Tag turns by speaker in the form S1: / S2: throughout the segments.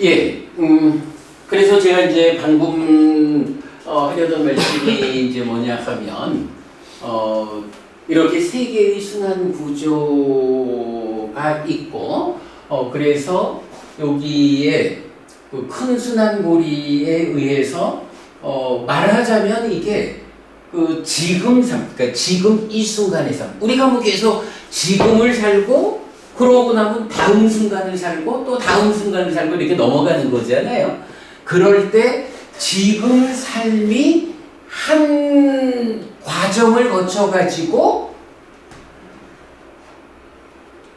S1: 예, 그래서 제가 이제 방금 하려던 말씀이 이제 뭐냐 하면 이렇게 세 개의 순환 구조가 있고 그래서 여기에 그 큰 순환고리에 의해서 말하자면 이게 그 지금 삶, 그러니까 지금 이 순간의 삶. 우리가 뭐 계속 지금을 살고 그러고 나면 다음 순간을 살고 또 다음 순간을 살고 이렇게 넘어가는 거잖아요. 그럴 때 지금 삶이 한 과정을 거쳐가지고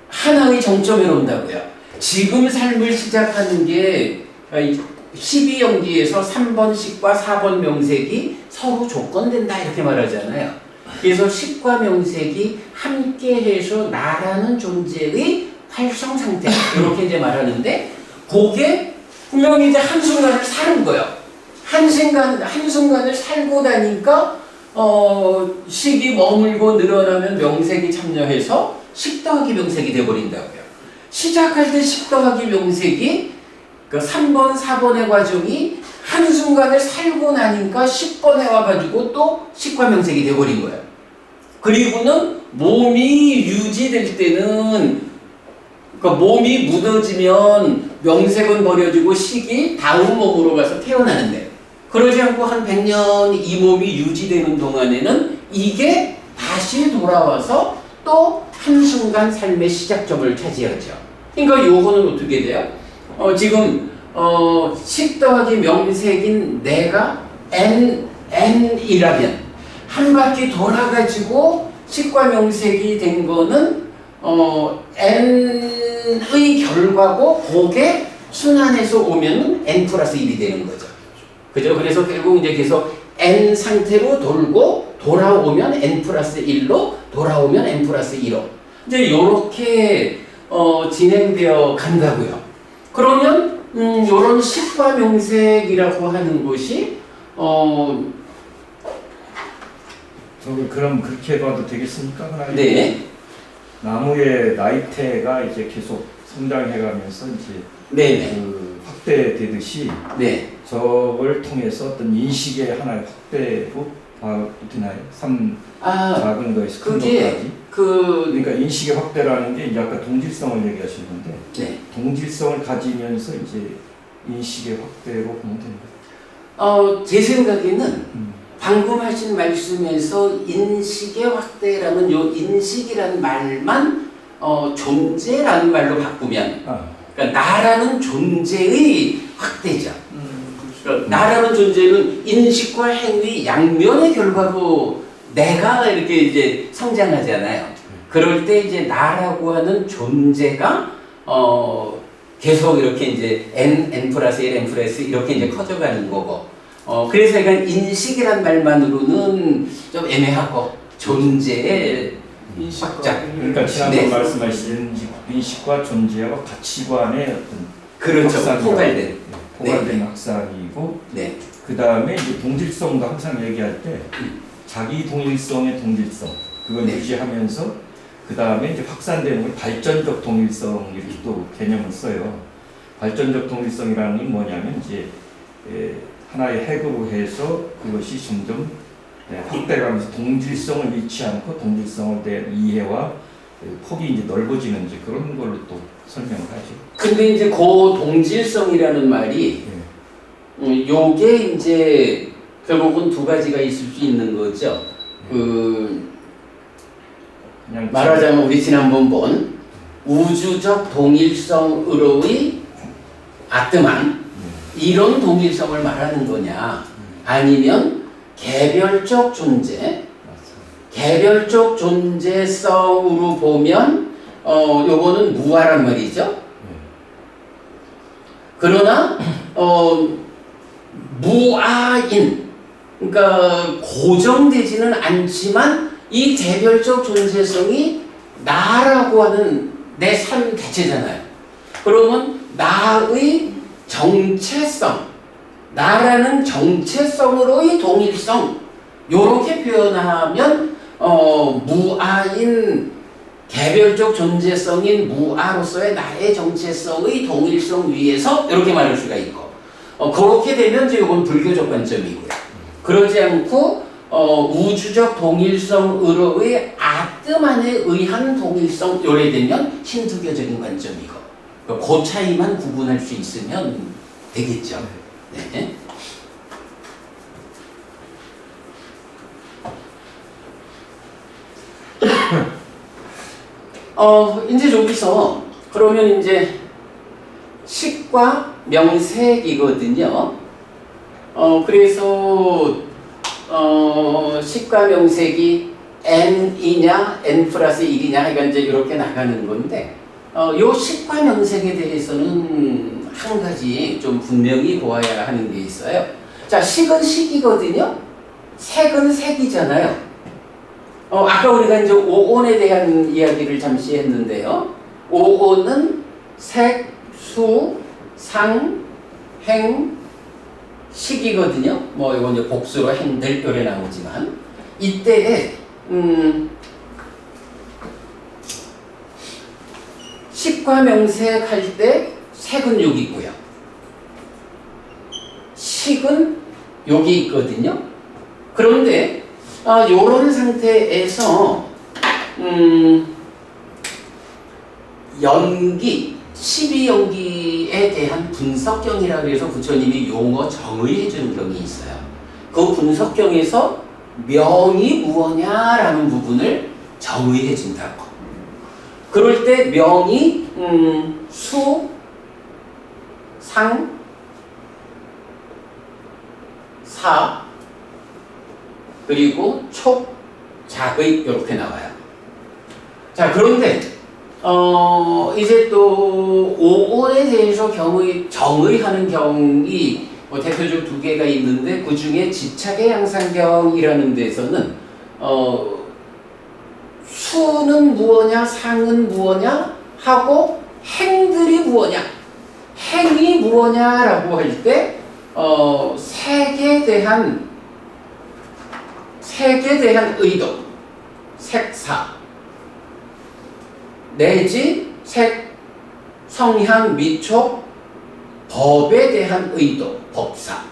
S1: 하나의 정점에 온다고요. 지금 삶을 시작하는 게 12영지에서 3번 식과 4번 명색이 서로 조건된다 이렇게 말하잖아요. 그래서 식과 명색이 함께해서 나라는 존재의 활성 상태 이렇게 이제 말하는데 그게 분명히 이제 한순간을 사는 거예요. 한순간을 살고 나니까 식이 머물고 늘어나면 명색이 참여해서 식 더하기 명색이 돼버린다고요. 시작할 때 식 더하기 명색이 그 3번, 4번의 과정이 한순간을 살고 나니까 10번에 와가지고 또 식과 명색이 돼버린 거예요. 그리고는 몸이 유지될 때는 그러니까 몸이 묻어지면 명색은 버려지고 식이 다음 몸으로 가서 태어나는데 그러지 않고 한 100년 이 몸이 유지되는 동안에는 이게 다시 돌아와서 또 한순간 삶의 시작점을 차지하죠. 그러니까 요거는 어떻게 돼요? 지금 식 더하기 명색인 내가 N이라면 한 바퀴 돌아가지고 식과 명색이 된 거는 N의 결과고 그게 순환해서 오면 N 플러스 1이 되는 거죠. 그죠? 그래서 결국 이제 계속 N 상태로 돌고 돌아오면 N 플러스 1로 돌아오면 N 플러스 1로 이제 요렇게 진행되어 간다고요. 그러면 요런 식과 명색이라고 하는 것이
S2: 그럼 그렇게 봐도 되겠습니까?
S1: 네.
S2: 나무의 나이테가 이제 계속 성장해가면서 이제
S1: 네네.
S2: 그 확대되듯이
S1: 네.
S2: 저걸 통해서 어떤 인식의 하나의 확대로 되나요? 작은 거에서 큰 것까지. 그러니까 인식의 확대라는 게 이제 아까 동질성을 얘기하시는데
S1: 네.
S2: 동질성을 가지면서 이제 인식의 확대로 보면 됩니다.
S1: 제 생각에는 방금 하신 말씀에서 인식의 확대라는 요 인식이라는 말만 존재라는 말로 바꾸면 그러니까 나라는 존재의 확대죠. 그러니까 나라는 존재는 인식과 행위 양면의 결과로 내가 이렇게 이제 성장하잖아요. 그럴 때 이제 나라고 하는 존재가 계속 이렇게 이제 N 플러스 1, N 플러스 이렇게 이제 커져가는 거고. 그래서 약간 인식이란 말만으로는 좀 애매하고 존재의 확장.
S2: 그러니까 지난번 말씀하신 인식과 존재와 가치관의 어떤
S1: 그렇죠. 포괄된
S2: 확산이고
S1: 네.
S2: 그 다음에 이제 동질성도 항상 얘기할 때 자기 동일성의 동질성 그걸 유지하면서 그 다음에 이제 확산되는 걸 발전적 동일성 이렇게 또 개념을 써요. 발전적 동일성이라는 게 뭐냐면 이제 하나의 핵으로 해서 그것이 점점 확대가면서 동질성을 잃지 않고 동질성에 대한 이해와 폭이 이제 넓어지는 이제 그런 걸로 또 설명을 하죠.
S1: 근데 이제 그 동질성이라는 말이 요게 이제 결국은 두 가지가 있을 수 있는 거죠. 그냥 말하자면 우리 지난번 본 우주적 동일성으로의 아트만 이런 동일성을 말하는 거냐 아니면 개별적 존재 개별적 존재성으로 보면 요거는 무아란 말이죠. 그러나 무아인 그러니까 고정되지는 않지만 이 개별적 존재성이 나라고 하는 내 삶 자체잖아요. 그러면 나의 정체성, 나라는 정체성으로의 동일성 요렇게 표현하면 무아인 개별적 존재성인 무아로서의 나의 정체성의 동일성 위에서 이렇게 말할 수가 있고, 그렇게 되면 이제 이건 불교적 관점이고요. 그러지 않고 우주적 동일성으로의 아뜸안에 의한 동일성 요래 되면 힌두교적인 관점이고, 그 차이만 구분할 수 있으면 되겠죠. 네. 이제 여기서 그러면 이제 식과 명색이거든요. 그래서 식과 명색이 n이냐 n 플러스 1이냐 하여간 이제 이렇게 나가는 건데, 요 식과 명색에 대해서는 한 가지 좀 분명히 보아야 하는 게 있어요. 자, 식은 식이거든요. 색은 색이잖아요. 아까 우리가 이제 오온에 대한 이야기를 잠시 했는데요. 오온은 색, 수, 상, 행, 식이거든요. 뭐 이건 이제 복수로 행들 요래 나오지만, 이때에 식과 명색 할 때 색은 여기 있고요. 식은 여기 있거든요. 그런데 요런 상태에서 연기, 12연기에 대한 분석경이라고 해서 부처님이 용어 정의해 준 경이 있어요. 그 분석경에서 명이 무엇냐라는 부분을 정의해 준다고. 그럴 때 명이 수, 상, 사, 그리고 촉, 작의 이렇게 나와요. 자, 그런데 이제 또 오온에 대해서 정의하는 경이 대표적 두 개가 있는데, 그 중에 집착의 양상경이라는 데서는 수는 무엇냐, 상은 무엇냐 하고 행들이 무엇냐, 행이 무엇냐라고 할 때 색에 대한 의도, 색사 내지 색, 성향, 미촉, 법에 대한 의도, 법사.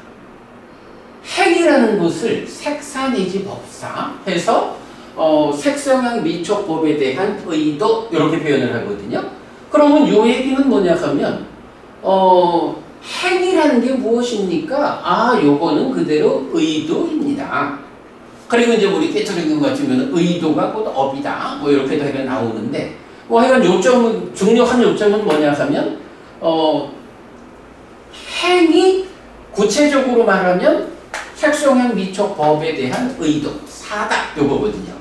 S1: 행이라는 것을 색사 내지 법사 해서 색, 성향, 미촉, 법에 대한 의도 이렇게 표현을 하거든요. 그러면 이 얘기는 뭐냐 하면 행이라는 게 무엇입니까? 요거는 그대로 의도입니다. 그리고 이제 우리 깨트리는 것 같으면 의도가 곧 업이다 뭐 이렇게 되게 나오는데, 뭐 하여간 요점은, 중요한 요점은 뭐냐 하면 행이 구체적으로 말하면 색성향 미촉 법에 대한 의도, 사다 요거거든요.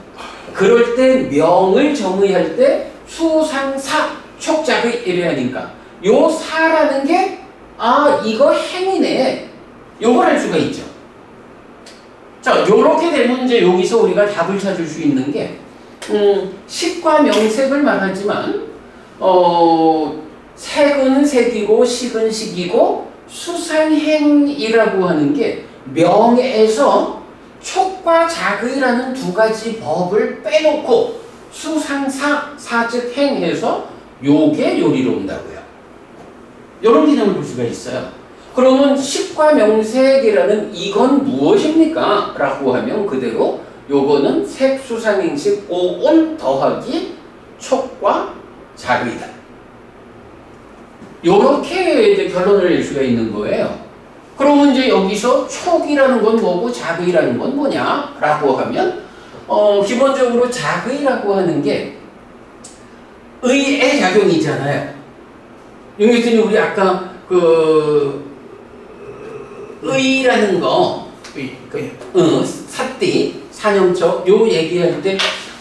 S1: 그럴 때 명을 정의할 때 수상사 촉작의 이래 하니까 요 사라는 게 이거 행이네 요걸 알 수가 있죠. 자, 요렇게 되면 이제 여기서 우리가 답을 찾을 수 있는 게 식과 명색을 말하지만 색은 색이고 식은 식이고 수상행이라고 하는 게 명에서 촉과 작의라는 두 가지 법을 빼놓고 수상사, 사즉 행해서 요게 요리로 온다고요. 이런 개념을 볼 수가 있어요. 그러면 식과 명색이라는 이건 무엇입니까? 라고 하면 그대로 요거는 색, 수상행식, 오온 더하기 촉과 작의다. 요렇게 이제 결론을 낼 수가 있는 거예요. 그러면 이제 여기서 촉이라는 건 뭐고 작의라는 건 뭐냐? 라고 하면 기본적으로 작의라고 하는 게 의의 작용이잖아요. 용기선이 우리 아까 의라는 거, 사띠, 사념처, 요 얘기할 때,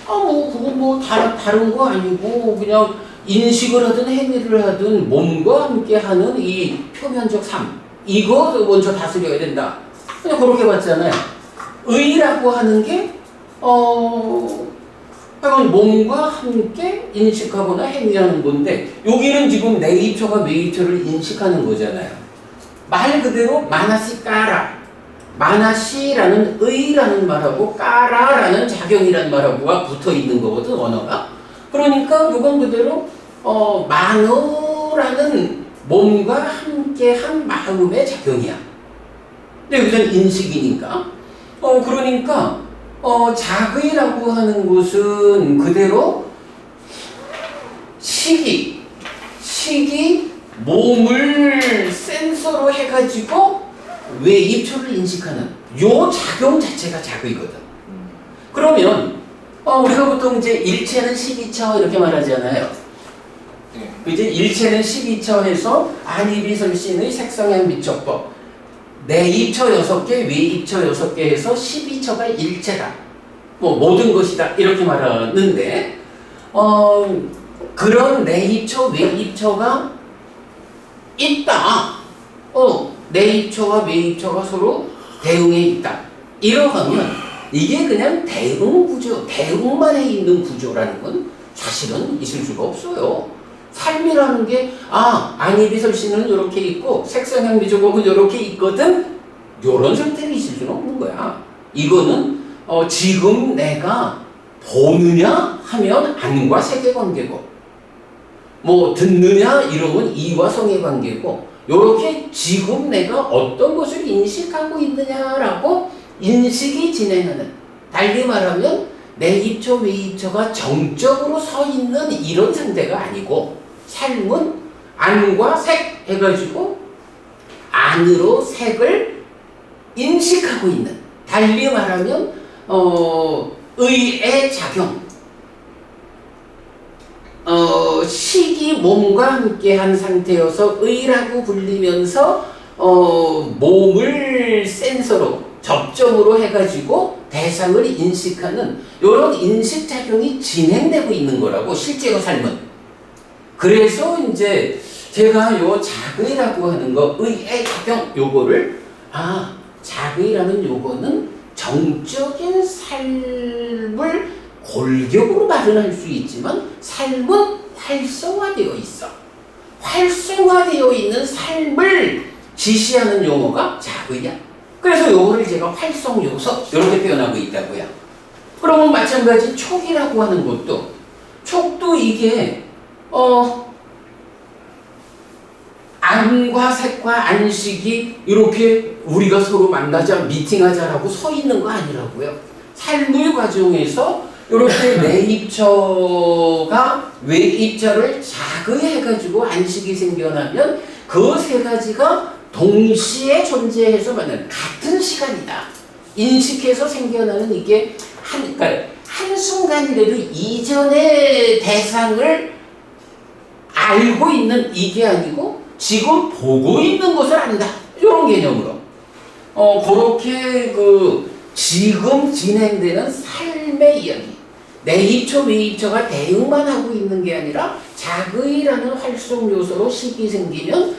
S1: 그거 다른 거 아니고, 그냥 인식을 하든 행위를 하든 몸과 함께 하는 이 표면적 삶, 이거 먼저 다스려야 된다. 그냥 그렇게 봤잖아요. 의라고 하는 게, 몸과 함께 인식하거나 행위하는 건데, 여기는 지금 네이처가 메이처를 인식하는 거잖아요. 말 그대로 마나시 까라, 마나시라는 의라는 말하고 까라라는 작용이라는 말하고가 붙어 있는 거거든, 언어가. 그러니까 요건 그대로 만호라는 몸과 함께한 마음의 작용이야. 근데 여기서는 인식이니까. 그러니까 자의라고 하는 것은 그대로 식이 몸을 센서로 해가지고 외입초를 인식하는 요 작용 자체가 자의거든. 그러면 우리가 보통 이제 일체는 12처 이렇게 말하잖아요. 이제 일체는 12처에서 안이비설신의 색성향 미촉법 내입처 6개, 외입처 6개 해서 12처가 일체다. 뭐 모든 것이다 이렇게 말하는데 그런 내입처, 외입처가 있다. 내입처와 외입처가 서로 대응해 있다. 이러하면 이게 그냥 대응 구조, 대응만 해 있는 구조라는 건 사실은 있을 수가 없어요. 삶이라는 게 안이비설신은 이렇게 있고 색성향 미촉법은 이렇게 있거든. 이런 상태로 있을 수는 없는 거야. 이거는 지금 내가 보느냐 하면 안과 색의 관계고, 뭐 듣느냐 이러면 이와 성의 관계고, 요렇게 지금 내가 어떤 것을 인식하고 있느냐라고 인식이 진행하는, 달리 말하면 내입처 외입처가 정적으로 서 있는 이런 상태가 아니고, 삶은 안과 색 해가지고 안으로 색을 인식하고 있는, 달리 말하면 의의 작용, 식이 몸과 함께한 상태여서 의라고 불리면서 몸을 센서로 접점으로 해가지고 대상을 인식하는 이런 인식작용이 진행되고 있는 거라고, 실제로 삶은. 그래서 이제 제가 요 자의라고 하는 거, 의의 작용, 요거를 자의라는 요거는 정적인 삶을 골격으로 말은 할 수 있지만 삶은 활성화되어 있어. 활성화되어 있는 삶을 지시하는 용어가 자의야. 그래서 요거를 제가 활성요소 이렇게 표현하고 있다고요. 그러면 마찬가지 촉이라고 하는 것도, 촉도 이게 안과 색과 안식이 이렇게 우리가 서로 만나자 미팅하자라고 서 있는 거 아니라고요. 삶의 과정에서 이렇게 내입처가 외입처를 자극해가지고 안식이 생겨나면 그 세 가지가 동시에 존재해서 만나는, 같은 시간이다. 인식해서 생겨나는 이게 그러니까 한순간이라도 이전의 대상을 알고 있는 이게 아니고 지금 보고 있는 것을 안다. 이런 개념으로. 그렇게 지금 진행되는 삶의 이야기. 내입처, 외입처가 대응만 하고 있는 게 아니라 자의라는 활성 요소로 식이 생기면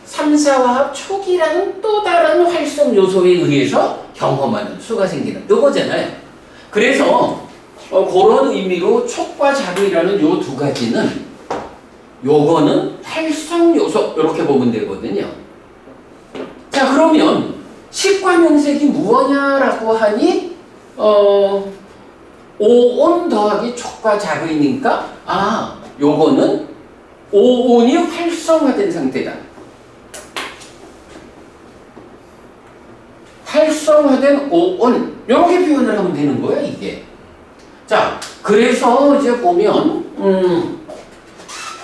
S1: 삼사화합 촉이라는 또 다른 활성 요소에 의해서 경험하는 수가 생기는 요거잖아요. 그래서 그런 의미로 촉과 자의라는 요 두 가지는, 요거는 활성 요소 이렇게 보면 되거든요. 자, 그러면 식과 명색이 무엇냐라고 하니 오온 더하기 촉과 자의니까 요거는 오온이 활성화된 상태다. 활성화된 오온 이렇게 표현을 하면 되는 거야 이게. 자, 그래서 이제 보면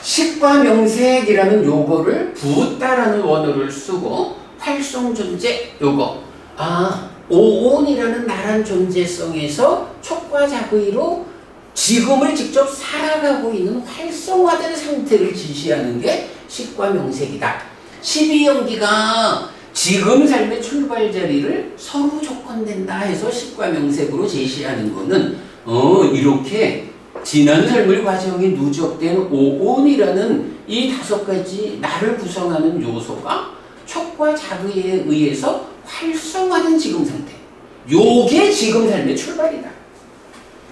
S1: 식과 명색이라는 요거를 부다라는 원어를 쓰고 활성 존재 요거 오온이라는 나란 존재성에서 촉과 자의로 지금을 직접 살아가고 있는 활성화된 상태를 지시하는 게 식과 명색이다. 12연기가 지금 삶의 출발 자리를 서로 조건된다 해서 식과 명색으로 제시하는 거는 이렇게 지난 삶의 과정에 누적된 오온이라는 이 5가지 나를 구성하는 요소가 촉과 자의에 의해서 활성화된 지금 상태. 요게 지금 삶의 출발이다.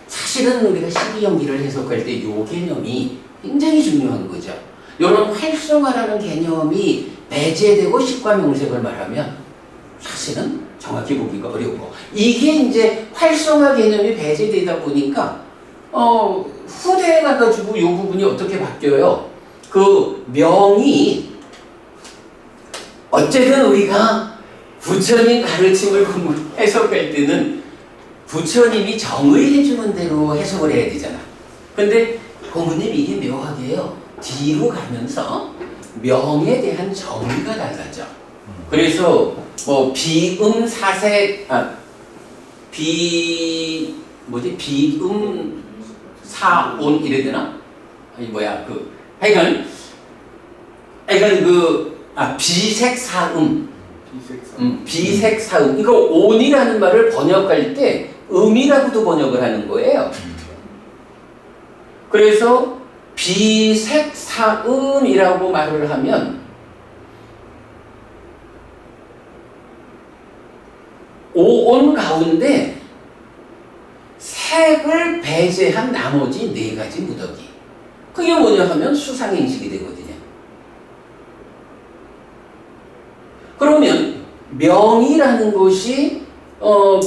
S1: 사실은 우리가 12연기를 해석할 때 요 개념이 굉장히 중요한 거죠. 이런 활성화라는 개념이 배제되고 식과 명색을 말하면 사실은 정확히 보기가 어렵고, 이게 이제 활성화 개념이 배제되다 보니까 후대에 가가지고 이 부분이 어떻게 바뀌어요? 그 명이 어쨌든 우리가 부처님 가르침을 해석할 때는 부처님이 정의해주는 대로 해석을 해야 되잖아. 근데 고모님 이게 묘하게요. 뒤로 가면서 명에 대한 정의가 달라져. 그래서 뭐 비음사색 비음사온 이래 되나? 아니 뭐야 하여간 비색사음 비색사음 이거 온이라는 말을 번역할 때 음이라고도 번역을 하는 거예요. 그래서 비색사음이라고 말을 하면 오온 가운데 색을 배제한 나머지 네 가지 무더기. 그게 뭐냐 하면 수상행식이 되거든요. 그러면 명이라는 것이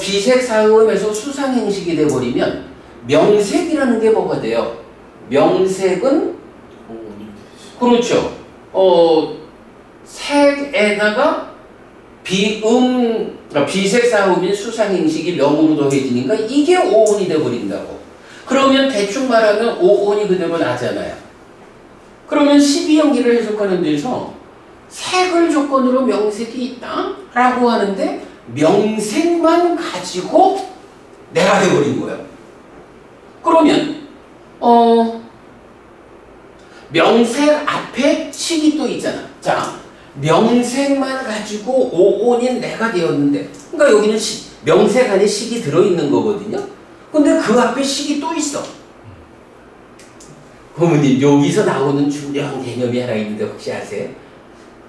S1: 비색사음에서 수상행식이 돼버리면 명색이라는 게 뭐가 돼요? 명색은 그렇죠. 색에다가 비색사음인 수상행식이 명으로 더해지니까 이게 오온이 돼버린다고. 그러면 대충 말하면 오온이 그대로 나잖아요. 그러면 12연기를 해석하는 데서 색을 조건으로 명색이 있다 라고 하는데 명색만 가지고 내가 돼버린 거예요. 그러면 명색 앞에 식이 또 있잖아. 자, 명색만 가지고 오온인 내가 되었는데, 그러니까 여기는 명색 안에 식이 들어있는 거거든요. 근데 그 앞에 식이 또 있어. 고모님 여기서 나오는 중요한 개념이 하나 있는데 혹시 아세요?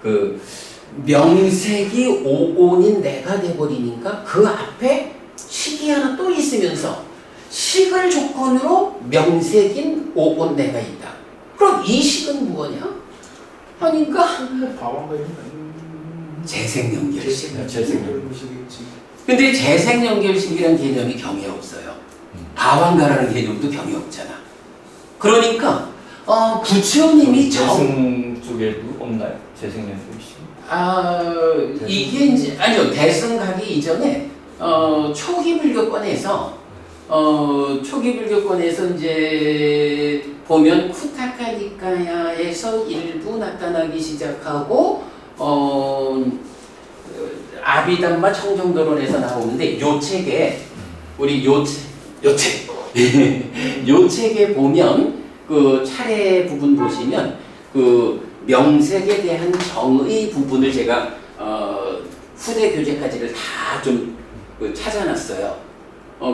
S1: 그 명색이 오온인 내가 돼버리니까 그 앞에 식이 하나 또 있으면서 식을 조건으로 명색인 오온 내가 있다. 그럼 이 식은 뭐냐? 하니까 재생연결식. 근데 재생연결식이라는 개념이 경에 없어요. 가왕가라는 개념도 경에 없잖아. 그러니까 부처님이
S2: 대승 쪽에도 없나요? 재생연결식?
S1: 이게 이제 아니요. 대승 가기 이전에 초기 불교권에서 이제 보면 쿠타카니카야에서 일부 나타나기 시작하고 아비담마 청정도론에서 나오는데 요 책에 우리 요 책에 보면 그 차례 부분 보시면 그 명색에 대한 정의 부분을 제가 후대 교재까지를 다 좀 찾아놨어요.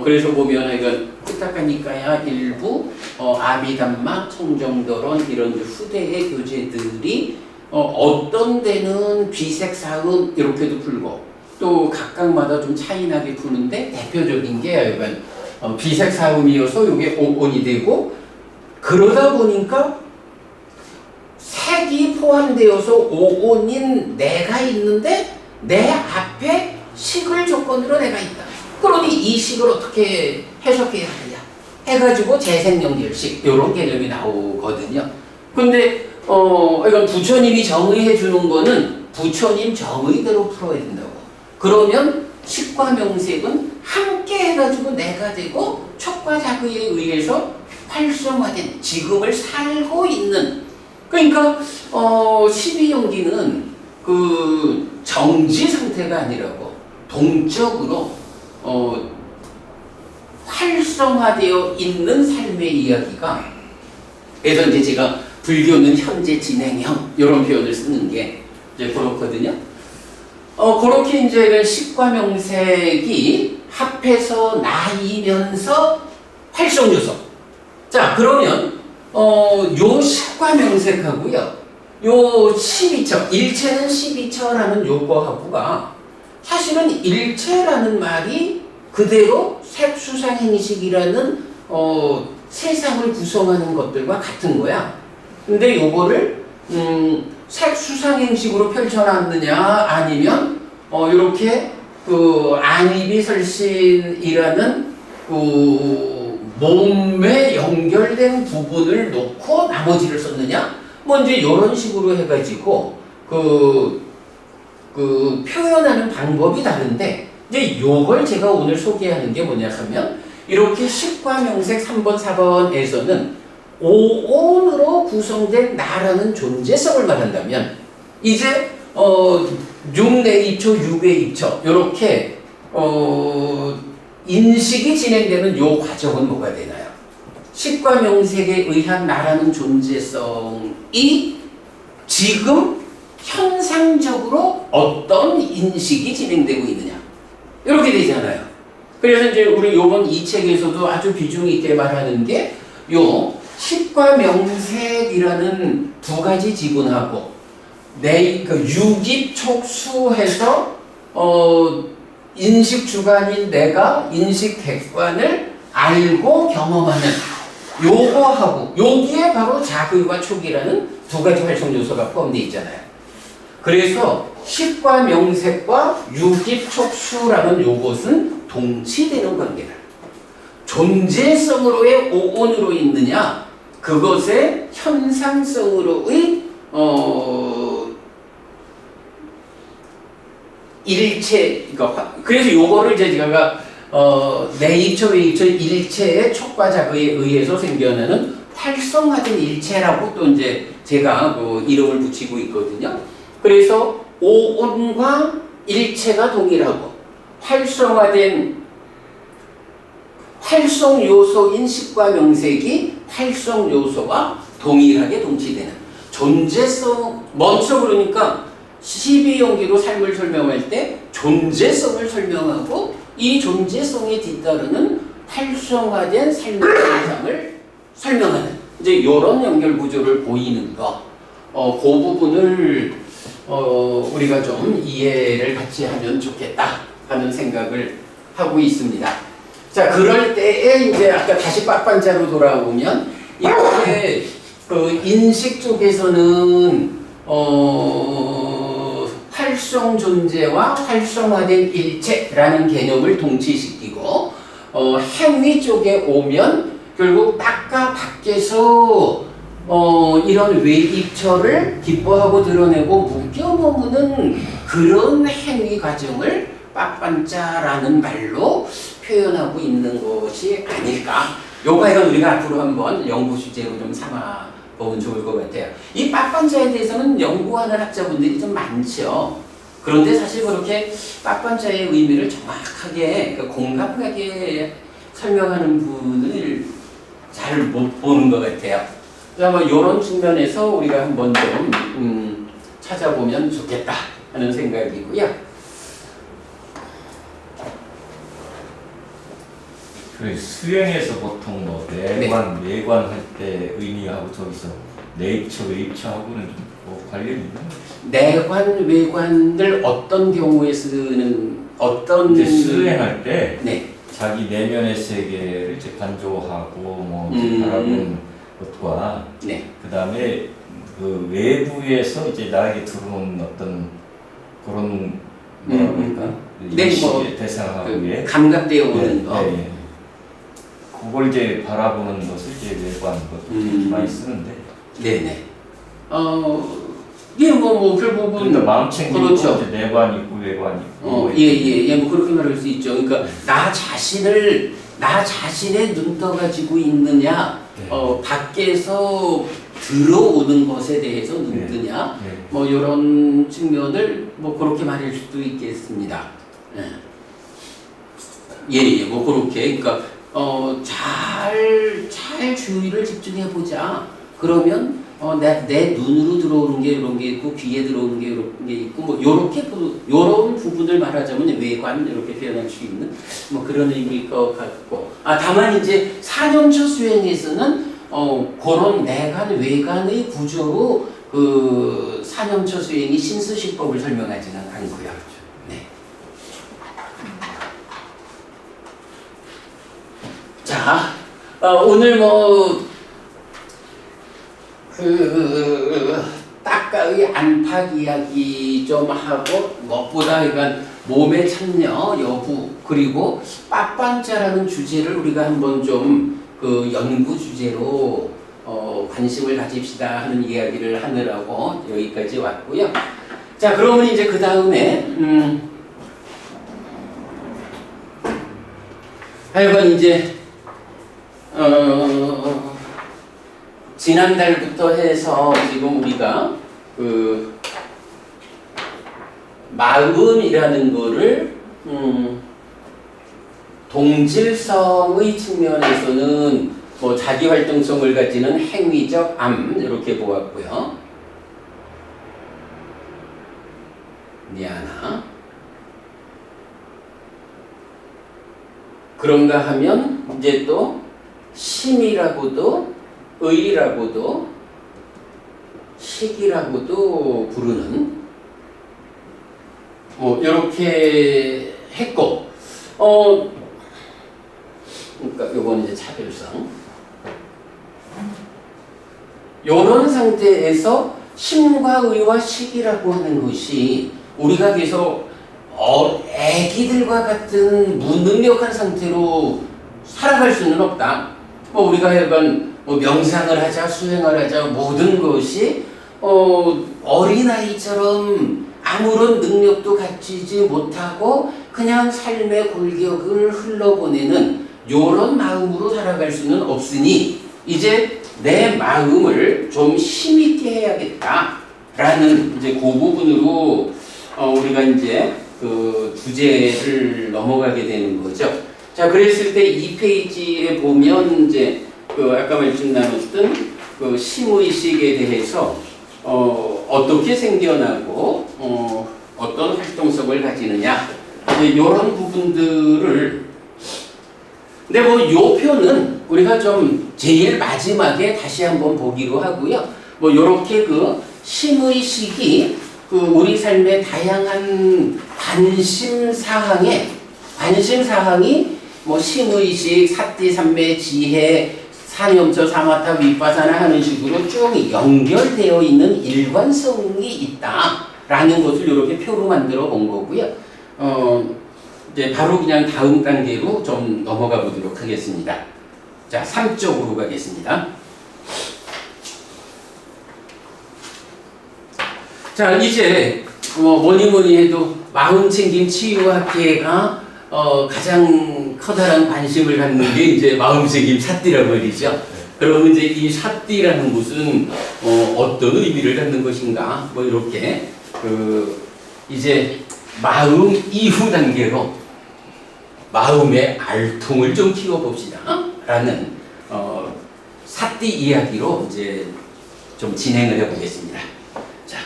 S1: 그래서 보면 이건 쿠타카니카야 일부 아비담마 청정도론 이런 후대의 교재들이 어떤 데는 비색사음 이렇게도 풀고 또 각각마다 좀 차이나게 푸는데 대표적인 게 이건 비색사음이어서 이게 오온이 되고 그러다 보니까 색이 포함되어서 오온인 내가 있는데 내 앞에 식을 조건으로 내가 있다. 그러니 이 식을 어떻게 해석해야 하느냐 해가지고 재생연결식 이런 개념이 나오거든요. 근데 이건 부처님이 정의해 주는 거는 부처님 정의대로 풀어야 된다고. 그러면 식과 명색은 함께 해가지고 내가 되고 촉과 자의에 의해서 활성화된 지금을 살고 있는. 그러니까 12연기는 그 정지 상태가 아니라고 동적으로 활성화되어 있는 삶의 이야기가. 그래서 이제 제가 불교는 현재 진행형 이런 표현을 쓰는 게 이제 그렇거든요. 그렇게 이제 식과 명색이 합해서 나이면서 활성 요소. 자, 그러면 요 식과 명색하고요. 요 12처, 일체는 12처라는 요거하고가 사실은 일체라는 말이 그대로 색수상행식이라는 세상을 구성하는 것들과 같은 거야. 근데 요거를 색수상행식으로 펼쳐놨느냐 아니면 이렇게 그 안이비설신이라는 그 몸에 연결된 부분을 놓고 나머지를 썼느냐? 뭐 이제 이런 식으로 해가지고 그 표현하는 방법이 다른데 이제 요걸 제가 오늘 소개하는 게 뭐냐 하면 이렇게 식과 명색 3번, 4번에서는 오온으로 구성된 나라는 존재성을 말한다면 이제 6내 2초, 6의 2초 이렇게 인식이 진행되는 요 과정은 뭐가 되나요? 식과 명색에 의한 나라는 존재성이 지금 현상적으로 어떤 인식이 진행되고 있느냐 이렇게 되잖아요. 그래서 이제 우리 요번 이 책에서도 아주 비중 있게 말하는 게 요 식과 명색이라는 두 가지 지분하고 유깁촉수해서 인식 주관인 내가 인식 객관을 알고 경험하는 요거하고 여기에 바로 자의와 촉이라는 두 가지 활성 요소가 포함되어 있잖아요. 그래서 식과 명색과 유깁촉수라는 요것은 동치되는 관계다. 존재성으로의 오온으로 있느냐 그것의 현상성으로의 일체, 그래서 요거를 이제 제가 내입처, 외입처 일체의 촉과 자의에 의해서 생겨나는 활성화된 일체라고 또 이제 제가 이름을 붙이고 있거든요. 그래서 오온과 일체가 동일하고 활성화된 활성 요소인 식과 명색이 활성 요소와 동일하게 동치되는 존재성, 먼저 그러니까 12용기로 삶을 설명할 때 존재성을 설명하고 이 존재성에 뒤따르는 활성화된 삶의 현상을 설명하는 이제 이런 연결 구조를 보이는 거, 그 부분을 우리가 좀 이해를 같이 하면 좋겠다 하는 생각을 하고 있습니다. 자, 그럴 때에 이제 아까 다시 빡반자로 돌아오면 이렇게 인식 쪽에서는 활성 존재와 활성화된 일체라는 개념을 동치시키고 행위 쪽에 오면 결국 바깥 밖에서 이런 외입처를 기뻐하고 드러내고 묶여 머무는 그런 행위 과정을 빡반자라는 말로 표현하고 있는 것이 아닐까. 요거는 우리가 앞으로 한번 연구 주제로 좀 삼아 보면 좋을 것 같아요. 이 빡반자에 대해서는 연구하는 학자분들이 좀 많죠. 그런데 사실 그렇게 빡반자의 의미를 정확하게 공감하게 설명하는 분을 잘 못 보는 것 같아요. 아마 이런 측면에서 우리가 한번 좀 찾아보면 좋겠다 하는 생각이고요.
S2: 그 수행에서 보통 뭐 내관, 외관 할 때 의미하고 저기서 내입처, 외입처하고는 뭐 관련이 있나요?
S1: 내관, 외관을 어떤 경우에 쓰는 어떤
S2: 이제 수행할 때
S1: 네.
S2: 자기 내면의 세계를 이제 간조하고 뭐 이제 바라보는 것과
S1: 네.
S2: 그 다음에 그 외부에서 이제 나에게 들어오는 어떤 그런 뭐라고 할까?
S1: 네, 뭐
S2: 대상하고의
S1: 감각되어 오는 거.
S2: 네, 네. 그걸 이제 바라보는 것을 이제 외관 것도 많이 쓰는데.
S1: 네네. 예, 뭐 결국은
S2: 그러니까 마음 챙기고
S1: 그렇죠.
S2: 이제 내관 있고 외관 있고.
S1: 예, 뭐 그렇게 말할 수 있죠. 그러니까 나 자신의 눈 떠가지고 있느냐,
S2: 네.
S1: 밖에서 들어오는 것에 대해서 눈 뜨냐,
S2: 네.
S1: 뭐 이런 측면을 뭐 그렇게 말할 수도 있겠습니다. 예, 뭐 그렇게 그러니까 잘 주의를 집중해 보자. 그러면 내 눈으로 들어오는 게 이런 게 있고 귀에 들어오는 게 이런 게 있고 뭐 요렇게 요런 부분을 말하자면 외관 이렇게 표현할 수 있는 뭐 그런 의미일 것 같고 다만 이제 4년초 수행에서는 그런 내관 외관의 구조로 그 4년초 수행이 신수식법을 설명하지는 않고요. 네. 자, 오늘 뭐 딱가의 안팎 이야기 좀 하고 무엇보다 그러니까 몸의 참여 여부 그리고 빡반자라는 주제를 우리가 한번 좀 그 연구 주제로 관심을 가집시다 하는 이야기를 하느라고 여기까지 왔고요. 자, 그러면 이제 그 다음에 하여간 이제 지난달부터 해서 지금 우리가 그 마음이라는 거를 동질성의 측면에서는 뭐 자기 활동성을 가지는 행위적 암 이렇게 보았고요. 미안하. 그런가 하면 이제 또 심이라고도 의라고도 식이라고도 부르는 뭐 이렇게 했고 그러니까 요건 이제 차별성. 요런 상태에서 심과 의와 식이라고 하는 것이 우리가 계속 애기들과 같은 무능력한 상태로 살아갈 수는 없다. 뭐 우리가 약간 뭐 명상을 하자, 수행을 하자, 모든 것이 어린아이처럼 아무런 능력도 갖추지 못하고 그냥 삶의 골격을 흘러보내는 요런 마음으로 살아갈 수는 없으니 이제 내 마음을 좀 힘있게 해야겠다라는 이제 그 부분으로 우리가 이제 그 주제를 넘어가게 되는 거죠. 자, 그랬을 때 이 페이지에 보면 이제 그 아까 말씀 나눴던 그 심의식에 대해서 어떻게 생겨나고 어떤 활동성을 가지느냐 이런 부분들을 근데 뭐 요 표는 우리가 좀 제일 마지막에 다시 한번 보기로 하고요. 뭐 요렇게 그 심의식이 그 우리 삶의 다양한 관심 사항이 뭐 심의식, 사띠, 삼매, 지혜, 사념처, 사마타, 위파사나 하는 식으로 쭉 연결되어 있는 일관성이 있다라는 것을 이렇게 표로 만들어 본 거고요. 이제 바로 그냥 다음 단계로 좀 넘어가 보도록 하겠습니다. 자, 3쪽으로 가겠습니다. 자, 이제 뭐니 해도 마음챙김 치유학계가 가장 커다란 관심을 갖는 게 이제 마음챙김 사띠란 말이죠. 그러면 이제 이 사띠라는 것은 어떤 의미를 갖는 것인가? 뭐 이렇게 이제 마음 이후 단계로 마음의 알통을 좀 키워봅시다 라는 사띠 이야기로 이제 좀 진행을 해보겠습니다. 자,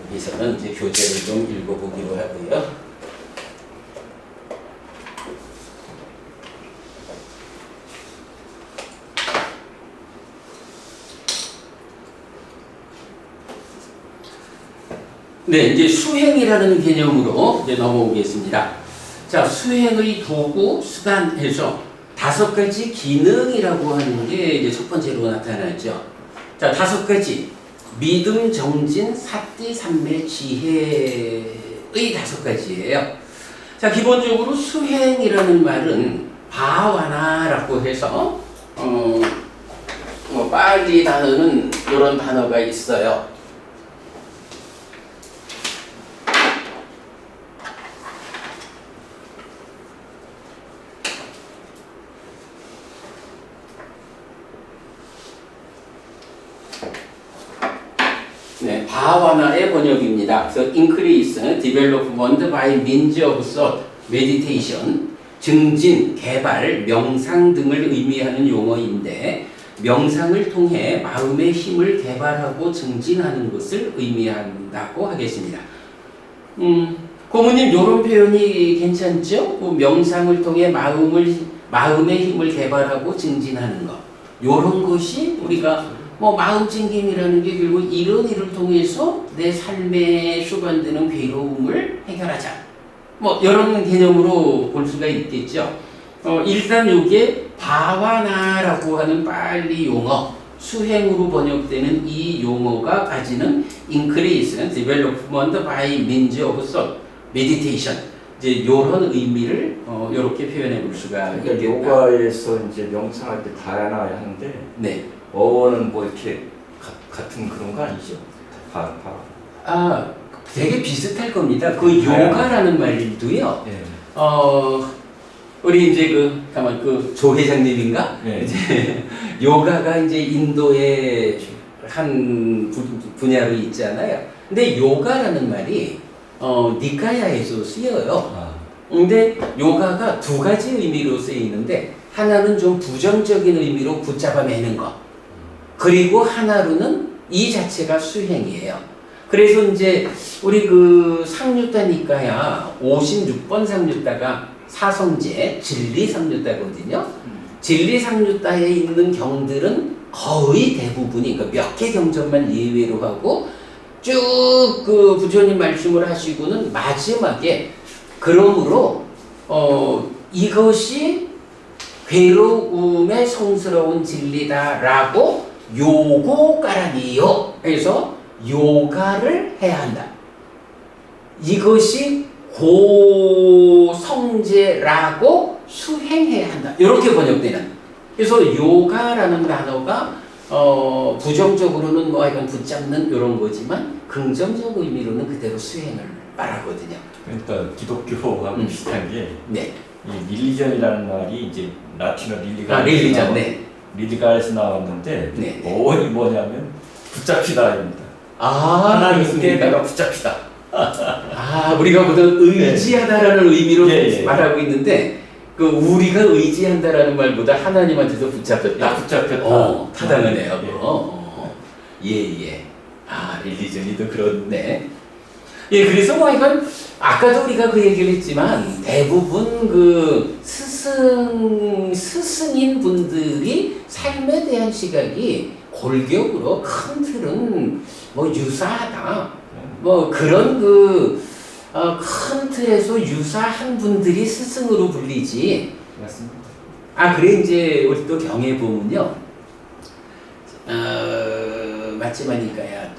S1: 여기서는 이제 교재를 좀 읽어보기로 하고요. 네, 이제 수행이라는 개념으로 이제 넘어오겠습니다. 자, 수행의 도구, 수단에서 5가지 기능이라고 하는 게 이제 첫 번째로 나타나죠. 자, 5가지. 믿음, 정진, 사띠, 삼매, 지혜의 5가지예요. 자, 기본적으로 수행이라는 말은 바와나라고 해서 뭐 빨리 단어는 이런 단어가 있어요. 네, 바와나의 번역입니다. 그래서 increase, development by means of thought, meditation, 증진, 개발, 명상 등을 의미하는 용어인데 명상을 통해 마음의 힘을 개발하고 증진하는 것을 의미한다고 하겠습니다. 고모님 이런 표현이 괜찮죠? 명상을 통해 마음의 힘을 개발하고 증진하는 것. 이런 것이 우리가 뭐 마음챙김이라는 게 결국 이런 일을 통해서 내 삶에 수반되는 괴로움을 해결하자. 뭐 이런 개념으로 볼 수가 있겠죠. 일단 이게 바와나라고 하는 빨리 용어, 수행으로 번역되는 이 용어가 가지는 increase, development by means of thought, meditation, 이제 이런 의미를 이렇게 표현해 볼 수가
S2: 그러니까
S1: 있겠다.
S2: 요가에서 이제 명상할 때 다양하게
S1: 네.
S2: 어원은 뭐 이렇게 같은 그런 거 아니죠?
S1: 아, 되게 비슷할 겁니다. 그
S2: 다양한.
S1: 요가라는 말도요.
S2: 예.
S1: 우리 이제 조 회장님인가?
S2: 예.
S1: 이제 요가가 이제 인도의 한 분야로 있잖아요. 근데 요가라는 말이 니카야에서 쓰여요.
S2: 아.
S1: 근데 요가가 두 가지 의미로 쓰이는데 하나는 좀 부정적인 의미로 붙잡아매는 거. 그리고 하나로는 이 자체가 수행이에요. 그래서 이제 우리 그 상류타 니카야 56번 상류타가 사성제 진리 상류타거든요. 진리 상류타에 있는 경들은 거의 대부분이 그러니까 몇 개 경전만 예외로 하고 쭉 그 부처님 말씀을 하시고는 마지막에 그러므로 이것이 괴로움의 성스러운 진리다라고 요고가라니요 해서 요가를 해야 한다. 이것이 고성제라고 수행해야 한다. 이렇게 번역되는. 그래서 요가라는 단어가 부정적으로는 뭐 약간 붙잡는 이런 거지만 긍정적 의미로는 그대로 수행을 말하거든요.
S2: 그러니까 기독교하고 비슷한 게
S1: 네.
S2: 이 릴리전이라는 말이 이제 라틴어 릴리가
S1: 릴리전, 네.
S2: 릴리가에서 나왔는데
S1: 네.
S2: 어원이 뭐냐면 붙잡히다입니다.
S1: 하나님께
S2: 하나님께 내가 붙잡히다.
S1: 우리가 보통 의지하다라는 의미로
S2: 예, 예.
S1: 말하고 있는데 그 우리가 의지한다라는 말보다 하나님한테서 붙잡혔다.
S2: 붙잡혔다.
S1: 타당하네요. 예. 릴리전이도 그렇네. 예, 그래서 뭐 이건 아까도 우리가 그 얘기를 했지만 대부분 그 스승인 분들이 삶에 대한 시각이 골격으로 큰 틀은 뭐 유사하다. 뭐 그런 큰 틀에서 유사한 분들이 스승으로 불리지.
S2: 맞습니다.
S1: 그래 이제 우리 또 경에 보면요. 맞지마니까야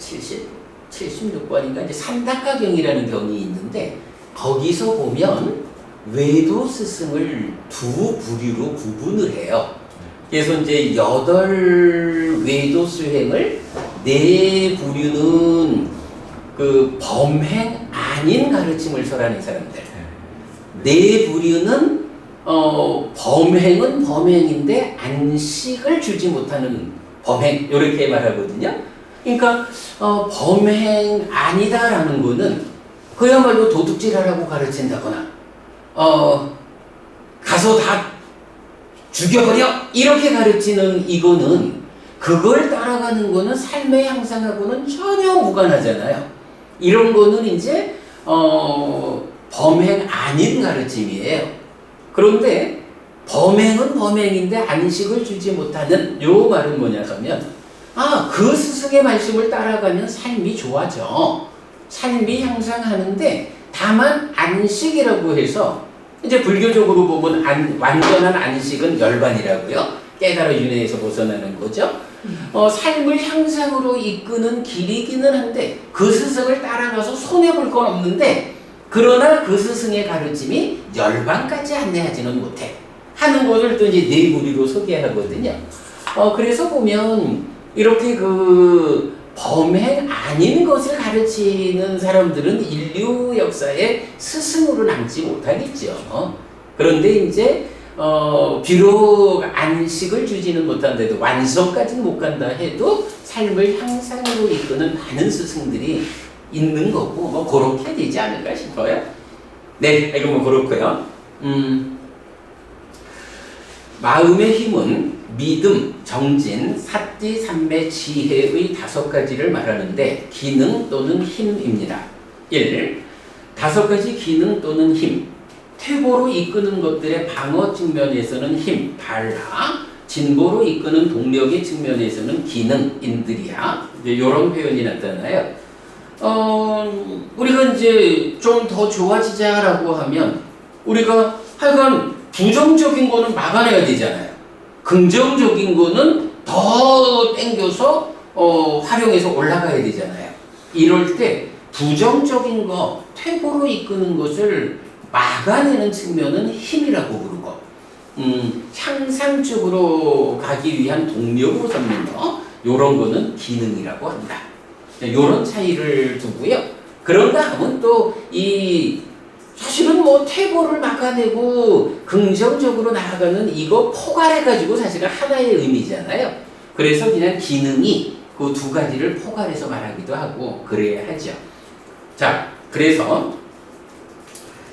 S1: 76번인가 이제 삼다가경이라는 경이 있는데 거기서 보면 외도 스승을 두 부류로 구분을 해요. 그래서 이제 8 외도 수행을 4 부류는 그 범행 아닌 가르침을 설하는 사람들. 4 부류는 범행은 범행인데 안식을 주지 못하는 범행 이렇게 말하거든요. 그러니까 범행 아니다라는 거는 그야말로 도둑질하라고 가르친다거나 가서 다 죽여버려 이렇게 가르치는 이거는 그걸 따라가는 거는 삶의 향상하고는 전혀 무관하잖아요. 이런 거는 이제 범행 아닌 가르침이에요. 그런데 범행은 범행인데 안식을 주지 못하는 요 말은 뭐냐 하면 그 스승의 말씀을 따라가면 삶이 좋아져. 삶이 향상하는데 다만 안식이라고 해서 이제 불교적으로 보면 완전한 안식은 열반이라고요. 깨달아 윤회에서 벗어나는 거죠. 삶을 향상으로 이끄는 길이기는 한데 그 스승을 따라가서 손해볼 건 없는데 그러나 그 스승의 가르침이 열반까지 안내하지는 못해 하는 것을 또 이제 4 부류로 소개하거든요. 그래서 보면 이렇게 그 범행 아닌 것을 가르치는 사람들은 인류 역사에 스승으로 남지 못하겠죠. 그런데 이제 비록 안식을 주지는 못한데도 완성까지는 못 간다 해도 삶을 향상으로 이끄는 많은 스승들이 있는 거고 뭐 그렇게 되지 않을까 싶어요. 네, 이거 뭐 그렇고요. 마음의 힘은 믿음, 정진, 사띠, 삼매, 지혜의 5가지를 말하는데 기능 또는 힘입니다. 1. 5가지 기능 또는 힘. 퇴보로 이끄는 것들의 방어 측면에서는 힘, 발라, 진보로 이끄는 동력의 측면에서는 기능, 인드리아. 이런 표현이 나타나요. 우리가 이제 좀 더 좋아지자라고 하면 우리가 하여간 부정적인 거는 막아내야 되잖아요. 긍정적인 거는 더 땡겨서 활용해서 올라가야 되잖아요. 이럴 때 부정적인 거, 퇴보로 이끄는 것을 막아내는 측면은 힘이라고 부르고, 향상 쪽으로 가기 위한 동력으로 삼는 거, 요런 거는 기능이라고 한다. 요런 차이를 두고요. 그런가 하면 또 사실은 뭐 퇴보를 막아내고 긍정적으로 나아가는 이거 포괄해가지고 사실은 하나의 의미잖아요. 그래서 그냥 기능이 그 두 가지를 포괄해서 말하기도 하고 그래야 하죠. 자, 그래서